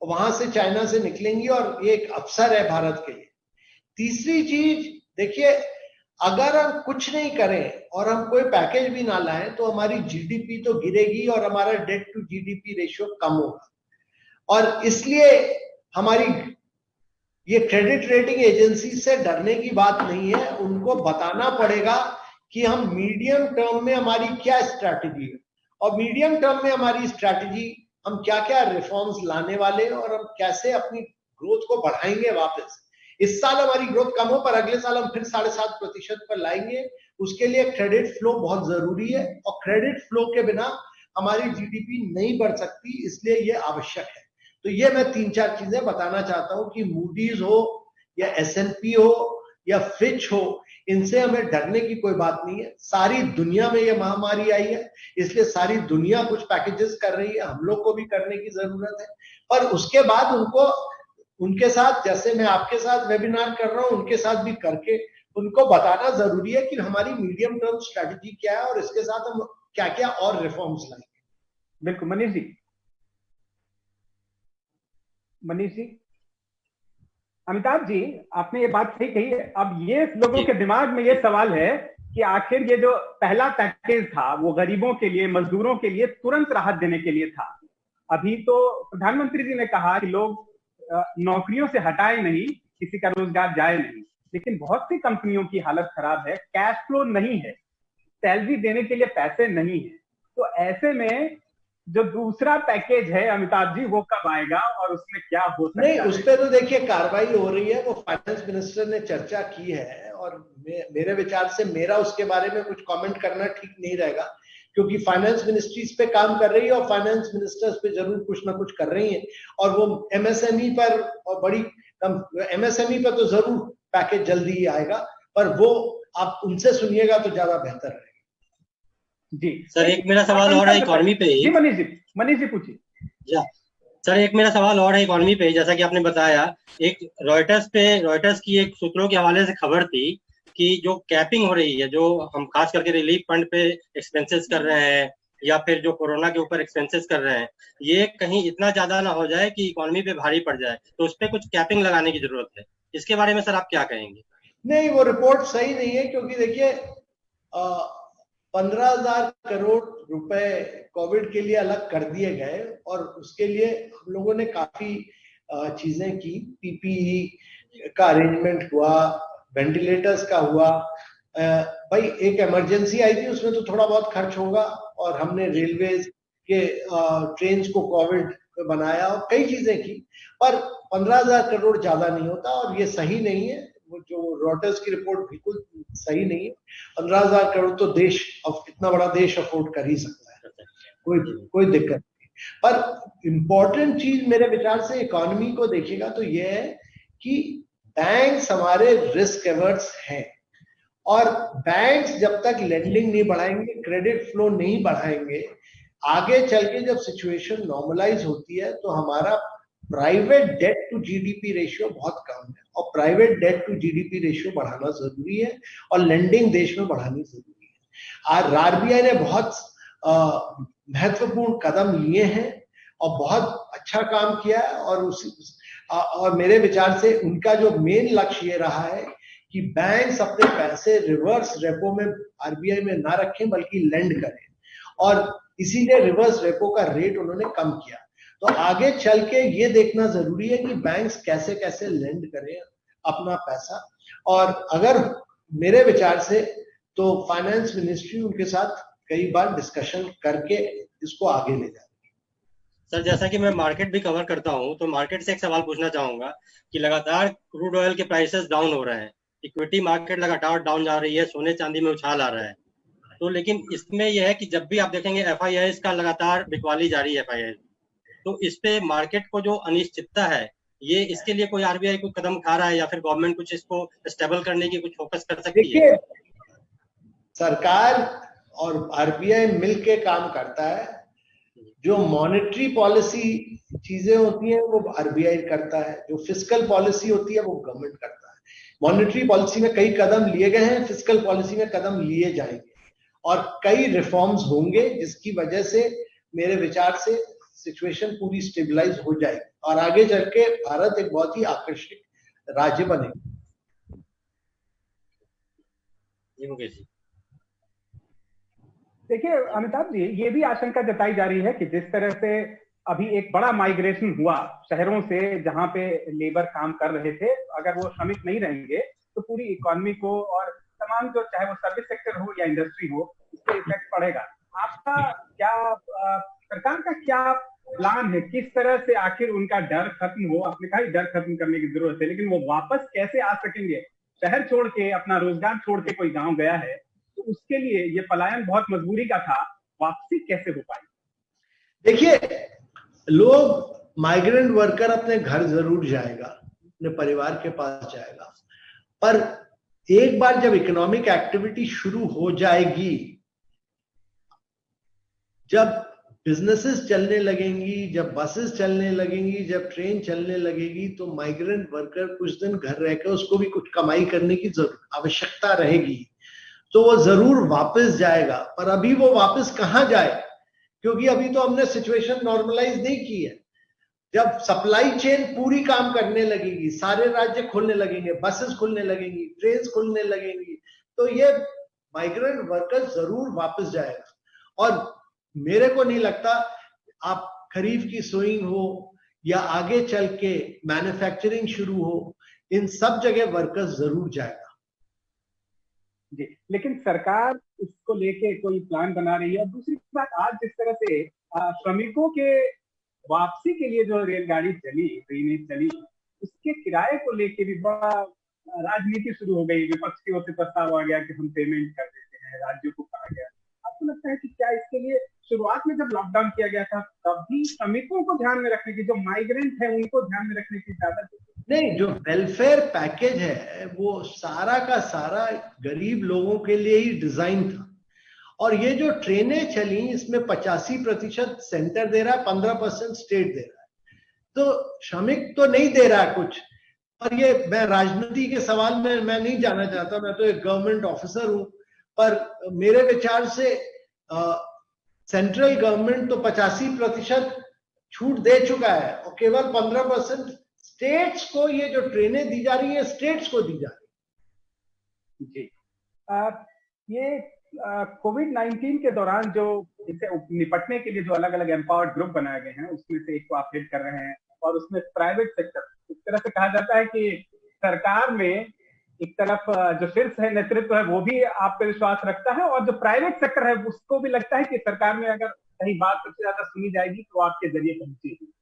और वहां से चाइना से निकलेंगी, और ये एक अवसर है भारत के लिए। तीसरी चीज, देखिए, अगर हम कुछ नहीं करें और हम कोई पैकेज भी ना लाएं तो हमारी जीडीपी तो गिरेगी और हमारा डेट टू जीडीपी रेशियो कम होगा। और इसलिए हमारी ये क्रेडिट रेटिंग एजेंसी से डरने की बात नहीं है। उनको बताना पड़ेगा कि हम मीडियम टर्म में हमारी क्या स्ट्रैटेजी है, और मीडियम टर्म में हमारी स्ट्रैटेजी, हम क्या क्या रिफॉर्म्स लाने वाले हैं और हम कैसे अपनी ग्रोथ को बढ़ाएंगे वापस। इस साल हमारी ग्रोथ कम हो, पर अगले साल हम फिर 7.5% पर लाएंगे। उसके लिए क्रेडिट फ्लो बहुत जरूरी है, और क्रेडिट फ्लो के बिना हमारी जीडीपी नहीं बढ़ सकती, इसलिए ये आवश्यक है। तो ये मैं 3-4 चीजें बताना चाहता हूं कि मूडीज हो या S&P हो या फिच हो, इनसे हमें डरने की कोई बात नहीं है। सारी दुनिया में ये महामारी आई है, इसलिए सारी दुनिया कुछ पैकेजेस कर रही है, हम लोग को भी करने की जरूरत है। पर उसके बाद उनके साथ, जैसे मैं आपके साथ वेबिनार कर रहा हूं, उनके साथ भी करके उनको बताना जरूरी है कि हमारी मीडियम टर्म स्ट्रैटेजी क्या है और इसके साथ हम क्या क्या और रिफॉर्म्स लाएंगे। बिल्कुल मनीष जी। अमिताभ जी, आपने ये बात सही कही है। अब ये लोगों के दिमाग में ये सवाल है कि आखिर ये जो पहला पैकेज था वो गरीबों के लिए, मजदूरों के लिए तुरंत राहत देने के लिए था। अभी तो प्रधानमंत्री जी ने कहा कि लोग नौकरियों से हटाए नहीं, किसी का रोजगार जाए नहीं, लेकिन बहुत सी कंपनियों की हालत खराब है, कैश फ्लो नहीं है, सैलरी देने के लिए पैसे नहीं है। तो ऐसे में जो दूसरा पैकेज है अमिताभ जी, वो कब आएगा और उसमें क्या हो सकता है? नहीं, उस पर तो देखिए कार्रवाई हो रही है, वो फाइनेंस मिनिस्टर ने चर्चा की है, और मेरे विचार से मेरा उसके बारे में कुछ कमेंट करना ठीक नहीं रहेगा, क्योंकि फाइनेंस मिनिस्ट्री इस पे काम कर रही है और फाइनेंस मिनिस्टर इस पे जरूर कुछ ना कुछ कर रही है। और वो एमएसएमई पर, और बड़ी एमएसएमई पर तो जरूर पैकेज जल्दी ही आएगा, पर वो आप उनसे सुनिएगा तो ज्यादा बेहतर रहेगा। जी सर, एक मेरा सवाल और है इकोनॉमी पे ही। जी मनीष जी पूछिए। सर एक मेरा सवाल और है इकोनॉमी पे, जैसा कि आपने बताया, एक रॉयटर्स की एक सूत्रों के हवाले से खबर थी कि जो कैपिंग हो रही है, जो हम खास करके रिलीफ फंड पे एक्सपेंसेस कर रहे हैं या फिर जो कोरोना के ऊपर एक्सपेंसेस कर रहे हैं, ये कहीं इतना ज्यादा ना हो जाए कि इकोनॉमी पे भारी पड़ जाए, तो उस पर कुछ कैपिंग लगाने की जरूरत है। इसके बारे में सर आप क्या कहेंगे? नहीं, वो रिपोर्ट सही नहीं है, क्योंकि देखिए 15,000 करोड़ रुपए कोविड के लिए अलग कर दिए गए और उसके लिए हम लोगों ने काफी चीजें की। पीपीई का अरेंजमेंट हुआ, वेंटिलेटर्स का हुआ। भाई एक इमरजेंसी आई थी, उसमें तो थोड़ा बहुत खर्च होगा, और हमने रेलवे के ट्रेन को कोविड पे बनाया और कई चीजें की, पर 15,000 करोड़ ज्यादा नहीं होता और ये सही नहीं है। वो जो रॉयटर्स की रिपोर्ट बिल्कुल सही नहीं है। 15,000 करोड़ तो देश, इतना बड़ा देश अफोर्ड कर ही सकता है, कोई दिक्कत नहीं। पर इंपॉर्टेंट चीज मेरे विचार से इकोनॉमी को देखिएगा तो ये है कि बैंक्स हमारे रिस्क एवर्स हैं, और बैंक्स जब तक लेंडिंग नहीं बढ़ाएंगे, क्रेडिट फ्लो नहीं बढ़ाएंगे, आगे चल के जब सिचुएशन नॉर्मलाइज होती है तो हमारा private debt to GDP ratio बहुत कम है, और private debt to GDP ratio बढ़ाना जरूरी है और लेंडिंग देश में बढ़ानी जरूरी है। आज आरबीआई ने बहुत महत्वपूर्ण कदम लिए हैं और बहुत अच्छा काम किया है, और मेरे विचार से उनका जो मेन लक्ष्य ये रहा है कि बैंक्स अपने पैसे रिवर्स रेपो में आरबीआई में ना रखें बल्कि लेंड करें, और इसीलिए रिवर्स रेपो का रेट उन्होंने कम किया। तो आगे चल के ये देखना जरूरी है कि बैंक्स कैसे कैसे लेंड करें अपना पैसा, और अगर मेरे विचार से तो फाइनेंस मिनिस्ट्री उनके साथ कई बार डिस्कशन करके इसको आगे ले जाए। सर जैसा कि मैं मार्केट भी कवर करता हूं, तो मार्केट से एक सवाल पूछना चाहूंगा कि लगातार क्रूड ऑयल के प्राइसेस डाउन हो रहे हैं, इक्विटी मार्केट लगातार डाउन जा रही है, सोने चांदी में उछाल आ रहा है, तो लेकिन इसमें यह है कि जब भी आप देखेंगे एफआईआईस का लगातार बिकवाली जारी है एफआईआई, तो इस पे मार्केट को जो अनिश्चितता है, ये इसके लिए कोई आरबीआई कोई कदम उठा रहा है या फिर गवर्नमेंट कुछ इसको स्टेबल करने की कुछ फोकस कर सकती है? सरकार और आरबीआई मिलके काम करता है। जो मॉनेटरी पॉलिसी चीजें होती हैं वो आरबीआई करता है, जो फिस्कल पॉलिसी होती है वो गवर्नमेंट करता है। मॉनेटरी पॉलिसी में कई कदम लिए गए हैं, फिस्कल पॉलिसी में कदम लिए जाएंगे और कई रिफॉर्म्स होंगे, जिसकी वजह से मेरे विचार से सिचुएशन पूरी स्टेबलाइज हो जाएगी और आगे चल के भारत एक बहुत ही आकर्षक राज्य बनेगा। देखिए अमिताभ जी, ये भी आशंका जताई जा रही है कि जिस तरह से अभी एक बड़ा माइग्रेशन हुआ शहरों से जहां पे लेबर काम कर रहे थे, अगर वो श्रमिक नहीं रहेंगे तो पूरी इकोनॉमी को और तमाम जो चाहे वो सर्विस सेक्टर हो या इंडस्ट्री हो, उस पर इफेक्ट पड़ेगा। आपका क्या सरकार का क्या प्लान है, किस तरह से आखिर उनका डर खत्म हो? आपने कहा डर खत्म करने की जरूरत है, लेकिन वो वापस कैसे आ सकेंगे? शहर छोड़ के, अपना रोजगार छोड़ के कोई गांव गया है तो उसके लिए ये पलायन बहुत मजबूरी का था, वापसी कैसे हो पाई? देखिए, लोग माइग्रेंट वर्कर अपने घर जरूर जाएगा, अपने परिवार के पास जाएगा, पर एक बार जब इकोनॉमिक एक्टिविटी शुरू हो जाएगी, जब बिजनेसेस चलने लगेंगी, जब बसेस चलने लगेंगी, जब ट्रेन चलने लगेगी, तो माइग्रेंट वर्कर कुछ दिन घर रहकर उसको भी कुछ कमाई करने की आवश्यकता रहेगी, तो वो जरूर वापस जाएगा। पर अभी वो वापस कहां जाए, क्योंकि अभी तो हमने सिचुएशन नॉर्मलाइज नहीं की है। जब सप्लाई चेन पूरी काम करने लगेगी, सारे राज्य खुलने लगेंगे, बसेस खुलने लगेंगी, ट्रेन खुलने लगेंगी, तो ये माइग्रेंट वर्कर जरूर वापस जाएगा। और मेरे को नहीं लगता आप खरीफ की सोइंग हो या आगे चल के मैन्युफैक्चरिंग शुरू हो, इन सब जगह वर्कर्स जरूर जाएगा। जी, लेकिन सरकार इसको लेके कोई प्लान बना रही है। और दूसरी बात, आज जिस तरह से श्रमिकों के वापसी के लिए जो रेलगाड़ी चली, ट्रेनें चली, उसके किराए को लेके भी बड़ा राजनीति शुरू हो गई। विपक्ष की ओर से प्रस्ताव आ गया कि हम पेमेंट कर देते हैं, राज्यों को कहा गया। आपको लगता है कि क्या इसके लिए शुरुआत में जब लॉकडाउन किया गया था तब भी श्रमिकों को ध्यान में रखने की, जो माइग्रेंट है उनको ध्यान में रखने की ज्यादा नहीं? जो वेलफेयर पैकेज है वो सारा का सारा गरीब लोगों के लिए ही डिजाइन था, और ये जो ट्रेनें चली इसमें 85% सेंटर दे रहा है, 15% स्टेट दे रहा है। तो श्रमिक तो नहीं दे रहा कुछ। और ये मैं राजनीति के सवाल में मैं नहीं जाना चाहता, मैं तो एक गवर्नमेंट ऑफिसर हूं, पर मेरे विचार से सेंट्रल गवर्नमेंट तो 85% छूट दे चुका है और केवल 15% स्टेट्स को, ये जो ट्रेनें दी जा रही है स्टेट्स को दी जा रही है। जी, ये कोविड-19 के दौरान जो इसे निपटने के लिए जो अलग अलग एम्पावर्ड ग्रुप बनाए गए हैं, उसमें से एक को आप लीड कर रहे हैं, और उसमें प्राइवेट सेक्टर, इस तरह से कहा जाता है कि सरकार में एक तरफ जो शीर्ष है, नेतृत्व है, वो भी आप पे विश्वास रखता है, और जो प्राइवेट सेक्टर है उसको भी लगता है कि सरकार में अगर कहीं बात सबसे ज्यादा सुनी जाएगी तो आपके जरिए पहुंचेगी।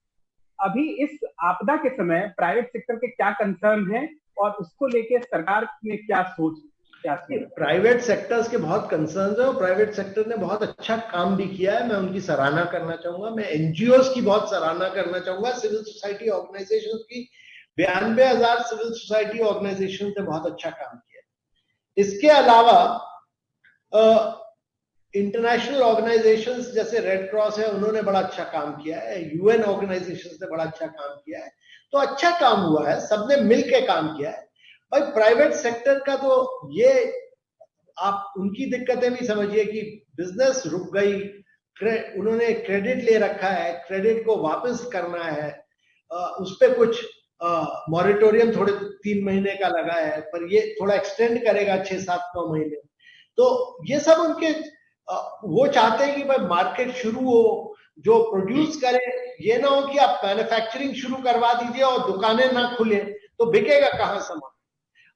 अभी इस आपदा के समय प्राइवेट सेक्टर के क्या कंसर्न है और उसको लेके सरकार ने क्या सोच? प्राइवेट सेक्टर्स के बहुत कंसर्न्स है और प्राइवेट सेक्टर ने बहुत अच्छा काम भी किया है, मैं उनकी सराहना करना चाहूंगा। मैं एनजीओस की बहुत सराहना करना चाहूंगा, सिविल सोसाइटी ऑर्गेनाइजेशन की। 92,000 सिविल सोसाइटी ऑर्गेनाइजेशन ने बहुत अच्छा काम किया। इसके अलावा इंटरनेशनल ऑर्गेनाइजेशंस जैसे रेड क्रॉस है, उन्होंने बड़ा अच्छा काम किया है, यूएन ऑर्गेनाइजेशंस ने बड़ा अच्छा काम किया है, तो अच्छा काम हुआ है, सबने मिलकर काम किया है। भाई प्राइवेट सेक्टर का तो ये आप उनकी दिक्कतें भी समझिए कि बिजनेस रुक गई, उन्होंने क्रेडिट ले रखा है, क्रेडिट को वापस करना है, उस पर कुछ मॉरिटोरियम थोड़े 3 महीने का लगा है, पर ये थोड़ा एक्सटेंड करेगा 6, 7, 9 महीने। तो ये सब उनके वो चाहते हैं कि भाई मार्केट शुरू हो, जो प्रोड्यूस करे, ये ना हो कि आप मैन्युफैक्चरिंग शुरू करवा दीजिए और दुकानें ना खुले तो बिकेगा कहां सामान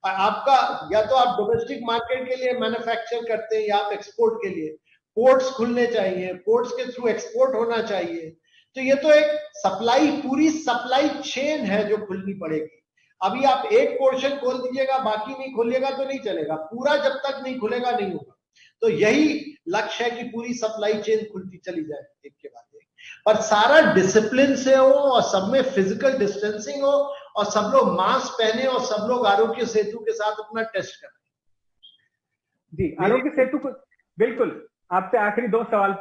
आपका। या तो आप डोमेस्टिक मार्केट के लिए मैन्युफैक्चर करते हैं या आप एक्सपोर्ट के लिए। पोर्ट्स खुलने चाहिए, पोर्ट्स के थ्रू एक्सपोर्ट होना चाहिए। तो ये तो एक सप्लाई, पूरी सप्लाई चेन है जो खुलनी पड़ेगी। अभी आप एक पोर्शन खोल दीजिएगा, बाकी नहीं खोलिएगा तो नहीं चलेगा, पूरा जब तक नहीं खुलेगा नहीं होगा। तो यही लक्ष्य है कि पूरी सप्लाई चेन खुलती चली जाए एक के बाद एक, पर सारा डिसिप्लिन से हो और सब में फिजिकल डिस्टेंसिंग हो और सब लोग मास्क पहने और सब लोग आरोग्य सेतु के साथ अपना टेस्ट करें। जी, आरोग्य सेतु को बिल्कुल आपसे आखिरी 2 सवाल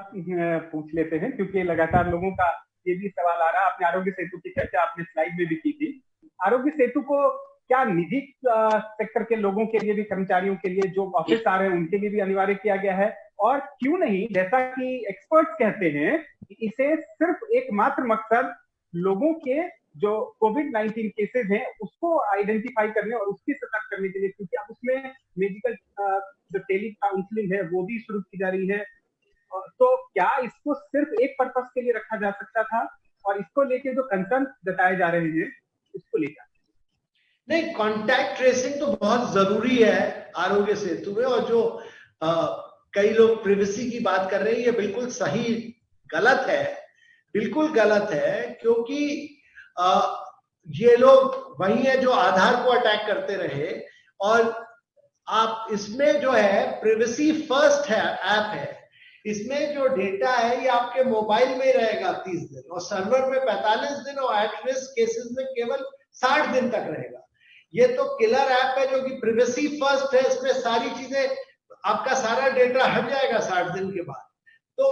पूछ लेते हैं, क्योंकि लगातार लोगों का ये भी सवाल आ रहा है। आपने आरोग्य सेतु की चर्चा अपने स्लाइड में भी की थी। आरोग्य सेतु को क्या निजी सेक्टर के लोगों के लिए भी, कर्मचारियों के लिए जो ऑफिस आ रहे हैं उनके लिए भी अनिवार्य किया गया है? और क्यों नहीं, जैसा कि एक्सपर्ट्स कहते हैं, इसे सिर्फ एकमात्र मकसद लोगों के जो कोविड-19 केसेस हैं उसको आइडेंटिफाई करने और उसकी सतर्क करने के लिए, क्योंकि अब उसमें मेडिकल जो टेली काउंसलिंग है वो भी शुरू की जा रही है, तो क्या इसको सिर्फ एक पर्पस के लिए रखा जा सकता था? और इसको लेके जो कंसर्न जताए जा रहे हैं उसको लेकर नहीं, कॉन्टैक्ट ट्रेसिंग तो बहुत जरूरी है आरोग्य सेतु में। और जो कई लोग प्रिवेसी की बात कर रहे हैं, ये बिल्कुल सही गलत है, बिल्कुल गलत है, क्योंकि ये लोग वही है जो आधार को अटैक करते रहे। और आप इसमें जो है प्रिवेसी फर्स्ट है, ऐप है, इसमें जो डेटा है ये आपके मोबाइल में रहेगा 30 दिन और सर्वर में 45 दिन और एट रिस्क केसेस में केवल 60 दिन तक रहेगा। ये तो किलर ऐप है जो कि प्रिवेसी फर्स्ट है, इसमें सारी चीजें, आपका सारा डेटा हट जाएगा 60 दिन के बाद। तो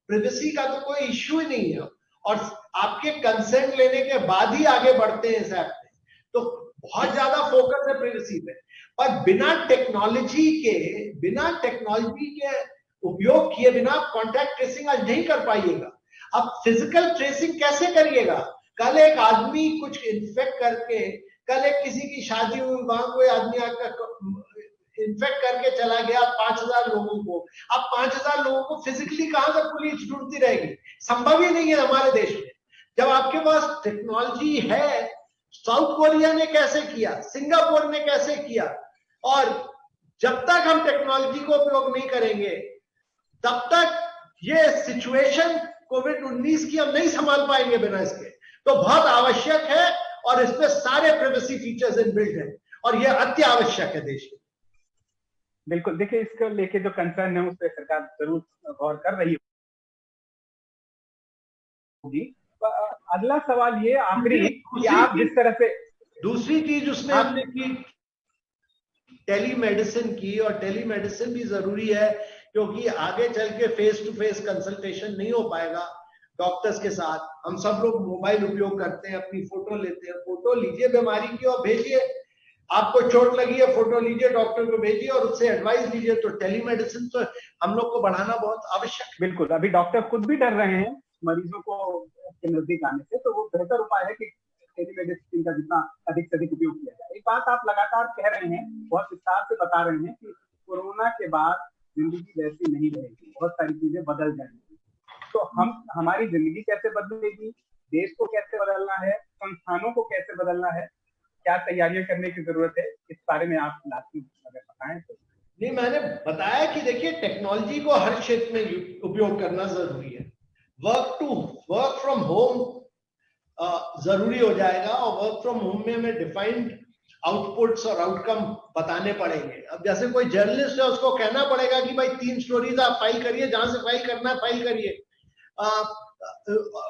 प्रिवेसी का तो कोई इश्यू ही नहीं है और आपके कंसेंट लेने के बाद ही आगे बढ़ते हैं इस ऐप में। तो बहुत ज्यादा फोकस है प्रिवेसी पे, पर बिना टेक्नोलॉजी के उपयोग किए बिना कॉन्टैक्ट ट्रेसिंग आज नहीं कर पाइएगा। अब फिजिकल ट्रेसिंग कैसे करिएगा? कल एक आदमी कुछ इन्फेक्ट करके, कल एक किसी की शादी हुई, वहां कोई आदमी आकर इन्फेक्ट करके चला गया 5,000 लोगों को। अब 5,000 लोगों को फिजिकली कहां से पुलिस ढूंढती रहेगी? संभव ही नहीं है हमारे देश में। जब आपके पास टेक्नोलॉजी है, साउथ कोरिया ने कैसे किया, सिंगापुर ने कैसे किया, और जब तक हम टेक्नोलॉजी को उपयोग नहीं करेंगे तब तक ये सिचुएशन कोविड-19 की हम नहीं संभाल पाएंगे बिना इसके। तो बहुत आवश्यक है और इसमें सारे प्राइवेसी फीचर्स इनबिल्ट हैं और ये अति आवश्यक है देश में। बिल्कुल, देखिए इसको लेके जो कंसर्न है उस पर सरकार जरूर गौर कर रही होगी। अगला सवाल ये आखिरी कि आप जिस तरह से, दूसरी चीज उसमें हमने की टेलीमेडिसिन की, और टेलीमेडिसिन भी जरूरी है क्योंकि आगे चल के फेस टू फेस कंसल्टेशन नहीं हो पाएगा। डॉक्टर्स के साथ। हम सब लोग मोबाइल उपयोग करते हैं, अपनी फोटो लेते हैं, फोटो लीजिए बीमारी की और भेजिए। आपको चोट लगी है, फोटो लीजिए, डॉक्टर को भेजिए और उससे एडवाइस लीजिए। तो टेलीमेडिसिन तो हम लोग को बढ़ाना बहुत आवश्यक है। बिल्कुल, अभी डॉक्टर खुद भी डर रहे हैं मरीजों को के नजदीक आने से, तो वो बेहतर उपाय है कि टेलीमेडिसिन का जितना अधिक से अधिक उपयोग किया जाए। एक बात आप लगातार कह रहे हैं, बहुत विस्तार से बता रहे हैं कि कोरोना के बाद जिंदगी वैसी नहीं रहेगी, बहुत सारी चीजें बदल जाएंगी। तो हमारी जिंदगी कैसे बदलेगी, देश को कैसे बदलना है, संस्थानों को कैसे बदलना है, क्या तैयारियां करने की जरूरत है, इस बारे में आप अगर बताएं तो। नहीं, मैंने बताया कि देखिए टेक्नोलॉजी को हर क्षेत्र में उपयोग करना जरूरी है। वर्क फ्रॉम होम जरूरी हो जाएगा और वर्क फ्रॉम होम में हमें डिफाइंड आउटपुट्स और आउटकम बताने पड़ेंगे। अब जैसे कोई जर्नलिस्ट है, उसको कहना पड़ेगा कि भाई 3 स्टोरीज आप फाइल करिए, जहां से फाइल करना है फाइल करिए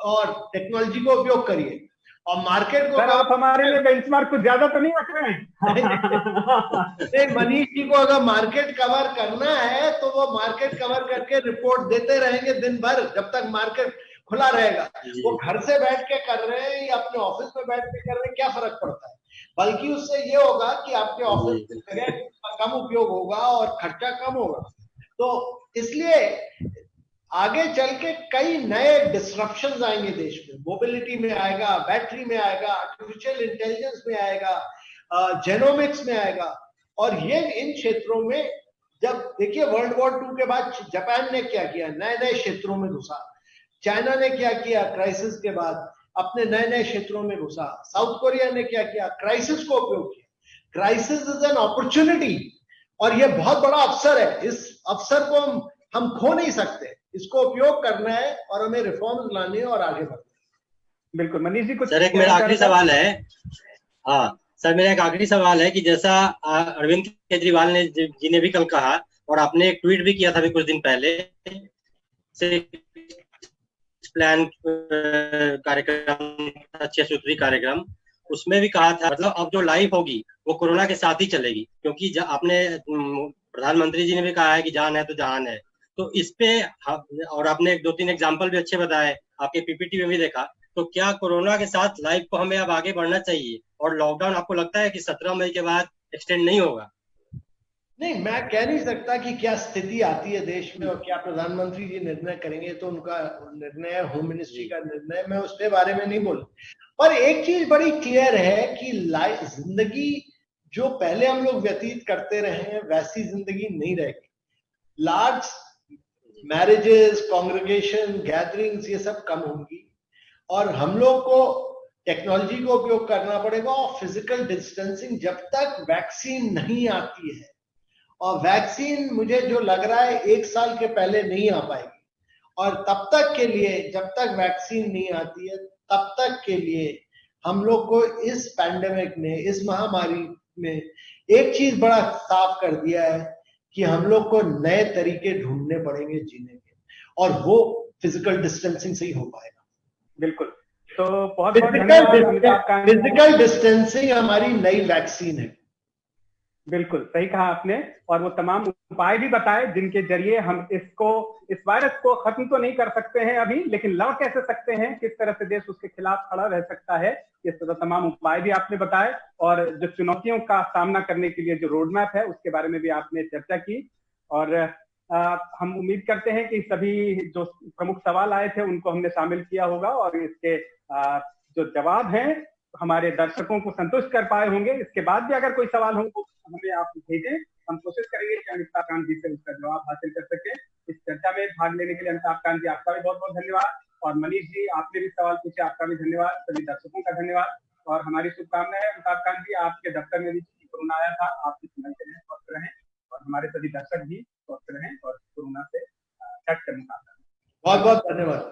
और टेक्नोलॉजी को उपयोग करिए। और मार्केट को सर, आप हमारे लिए बेंचमार्क कुछ ज्यादा तो नहीं रख रहे हैं? नहीं, मनीष जी को अगर मार्केट कवर करना है तो वो मार्केट कवर करके रिपोर्ट देते रहेंगे दिन भर, जब तक मार्केट खुला रहेगा। वो घर से बैठ के कर रहे हैं या अपने ऑफिस में बैठ के कर रहे हैं, क्या फर्क पड़ता है? बल्कि उससे ये होगा कि आपके ऑफिस की जगह का कम उपयोग होगा और खर्चा कम होगा। तो इसलिए आगे चल के कई नए डिस्ट्रप्शंस आएंगे देश में। मोबिलिटी में आएगा, बैटरी में आएगा, आर्टिफिशियल इंटेलिजेंस में आएगा, जेनोमिक्स में आएगा। और ये इन क्षेत्रों में, जब देखिए वर्ल्ड वॉर 2 के बाद जापान ने क्या किया, नए नए क्षेत्रों में घुसा। चाइना ने क्या किया, क्राइसिस के बाद अपने नए नए क्षेत्रों में घुसा। साउथ कोरिया ने क्या किया, क्राइसिस को उपयोग किया। क्राइसिस इज एन अपॉर्चुनिटी और ये बहुत बड़ा अवसर है। इस अवसर को हम खो नहीं सकते। इसको उपयोग करना है और हमें रिफॉर्म्स लाने हैं और आगे बढ़ना है। बिल्कुल, मनीष जी कुछ सर, एक मेरा आखिरी सवाल है। हाँ सर, मेरा एक आखिरी सवाल है कि जैसा अरविंद केजरीवाल ने जी ने भी कल कहा और आपने एक ट्वीट भी किया था अभी कुछ दिन पहले, प्लान कार्यक्रम, अच्छे सूत्री कार्यक्रम, उसमें भी कहा था मतलब अब जो लाइफ होगी वो कोरोना के साथ ही चलेगी, क्योंकि आपने प्रधानमंत्री जी ने भी कहा है कि जान है तो जहान है। तो इस पे और आपने 2-3 एग्जाम्पल भी अच्छे बताए, आपके पीपीटी में भी देखा। तो क्या कोरोना के साथ लाइफ को हमें अब आगे बढ़ना चाहिए और लॉकडाउन आपको लगता है कि 17 मई के बाद एक्सटेंड नहीं होगा? नहीं, मैं कह नहीं सकता कि क्या स्थिति आती है देश में और क्या प्रधानमंत्री जी निर्णय करेंगे, तो उनका निर्णय, होम मिनिस्ट्री का निर्णय, मैं उसके बारे में नहीं बोल। पर एक चीज बड़ी क्लियर है कि जिंदगी जो पहले हम लोग व्यतीत करते रहे हैं वैसी जिंदगी नहीं रहेगी। लार्ज मैरिजेस, कांग्रेगेशन, गैदरिंग्स, ये सब कम होंगी और हम लोग को टेक्नोलॉजी को उपयोग करना पड़ेगा। और फिजिकल डिस्टेंसिंग, जब तक वैक्सीन नहीं आती है, और वैक्सीन मुझे जो लग रहा है 1 साल के पहले नहीं आ पाएगी, और तब तक के लिए, जब तक वैक्सीन नहीं आती है तब तक के लिए हम लोग को इस पैंडेमिक ने, इस महामारी ने एक चीज बड़ा साफ कर दिया है कि हम लोग को नए तरीके ढूंढने पड़ेंगे जीने के, और वो फिजिकल डिस्टेंसिंग से ही हो पाएगा। बिल्कुल, तो बहुत धन्यवाद। फिजिकल डिस्टेंसिंग हमारी नई वैक्सीन है। बिल्कुल सही कहा आपने, और वो तमाम उपाय भी बताए जिनके जरिए हम इस वायरस को खत्म तो नहीं कर सकते हैं अभी, लेकिन लड़ कैसे सकते हैं, किस तरह से देश उसके खिलाफ खड़ा रह सकता है, इस तरह तमाम उपाय भी आपने बताए। और जो चुनौतियों का सामना करने के लिए जो रोड मैप है उसके बारे में भी आपने चर्चा की। और हम उम्मीद करते हैं कि सभी जो प्रमुख सवाल आए थे उनको हमने शामिल किया होगा और इसके जो जवाब हैं हमारे दर्शकों को संतुष्ट कर पाए होंगे। इसके बाद भी अगर कोई सवाल हो तो हमें आप भेजें, हम कोशिश करेंगे कि अमिताभ कांत जी से उसका जवाब हासिल कर सके। इस चर्चा में भाग लेने के लिए अमिताभ कांत जी आपका भी बहुत बहुत धन्यवाद, और मनीष जी आपने भी सवाल पूछे, आपका भी धन्यवाद। सभी दर्शकों का धन्यवाद और हमारी शुभकामनाएं। अमिताभ कांत जी, आपके दफ्तर में भी कोरोना आया था, आप सुनते रहें, स्वस्थ रहें, और हमारे सभी दर्शक भी स्वस्थ रहें और कोरोना से डट कर मुकाबला। बहुत बहुत धन्यवाद।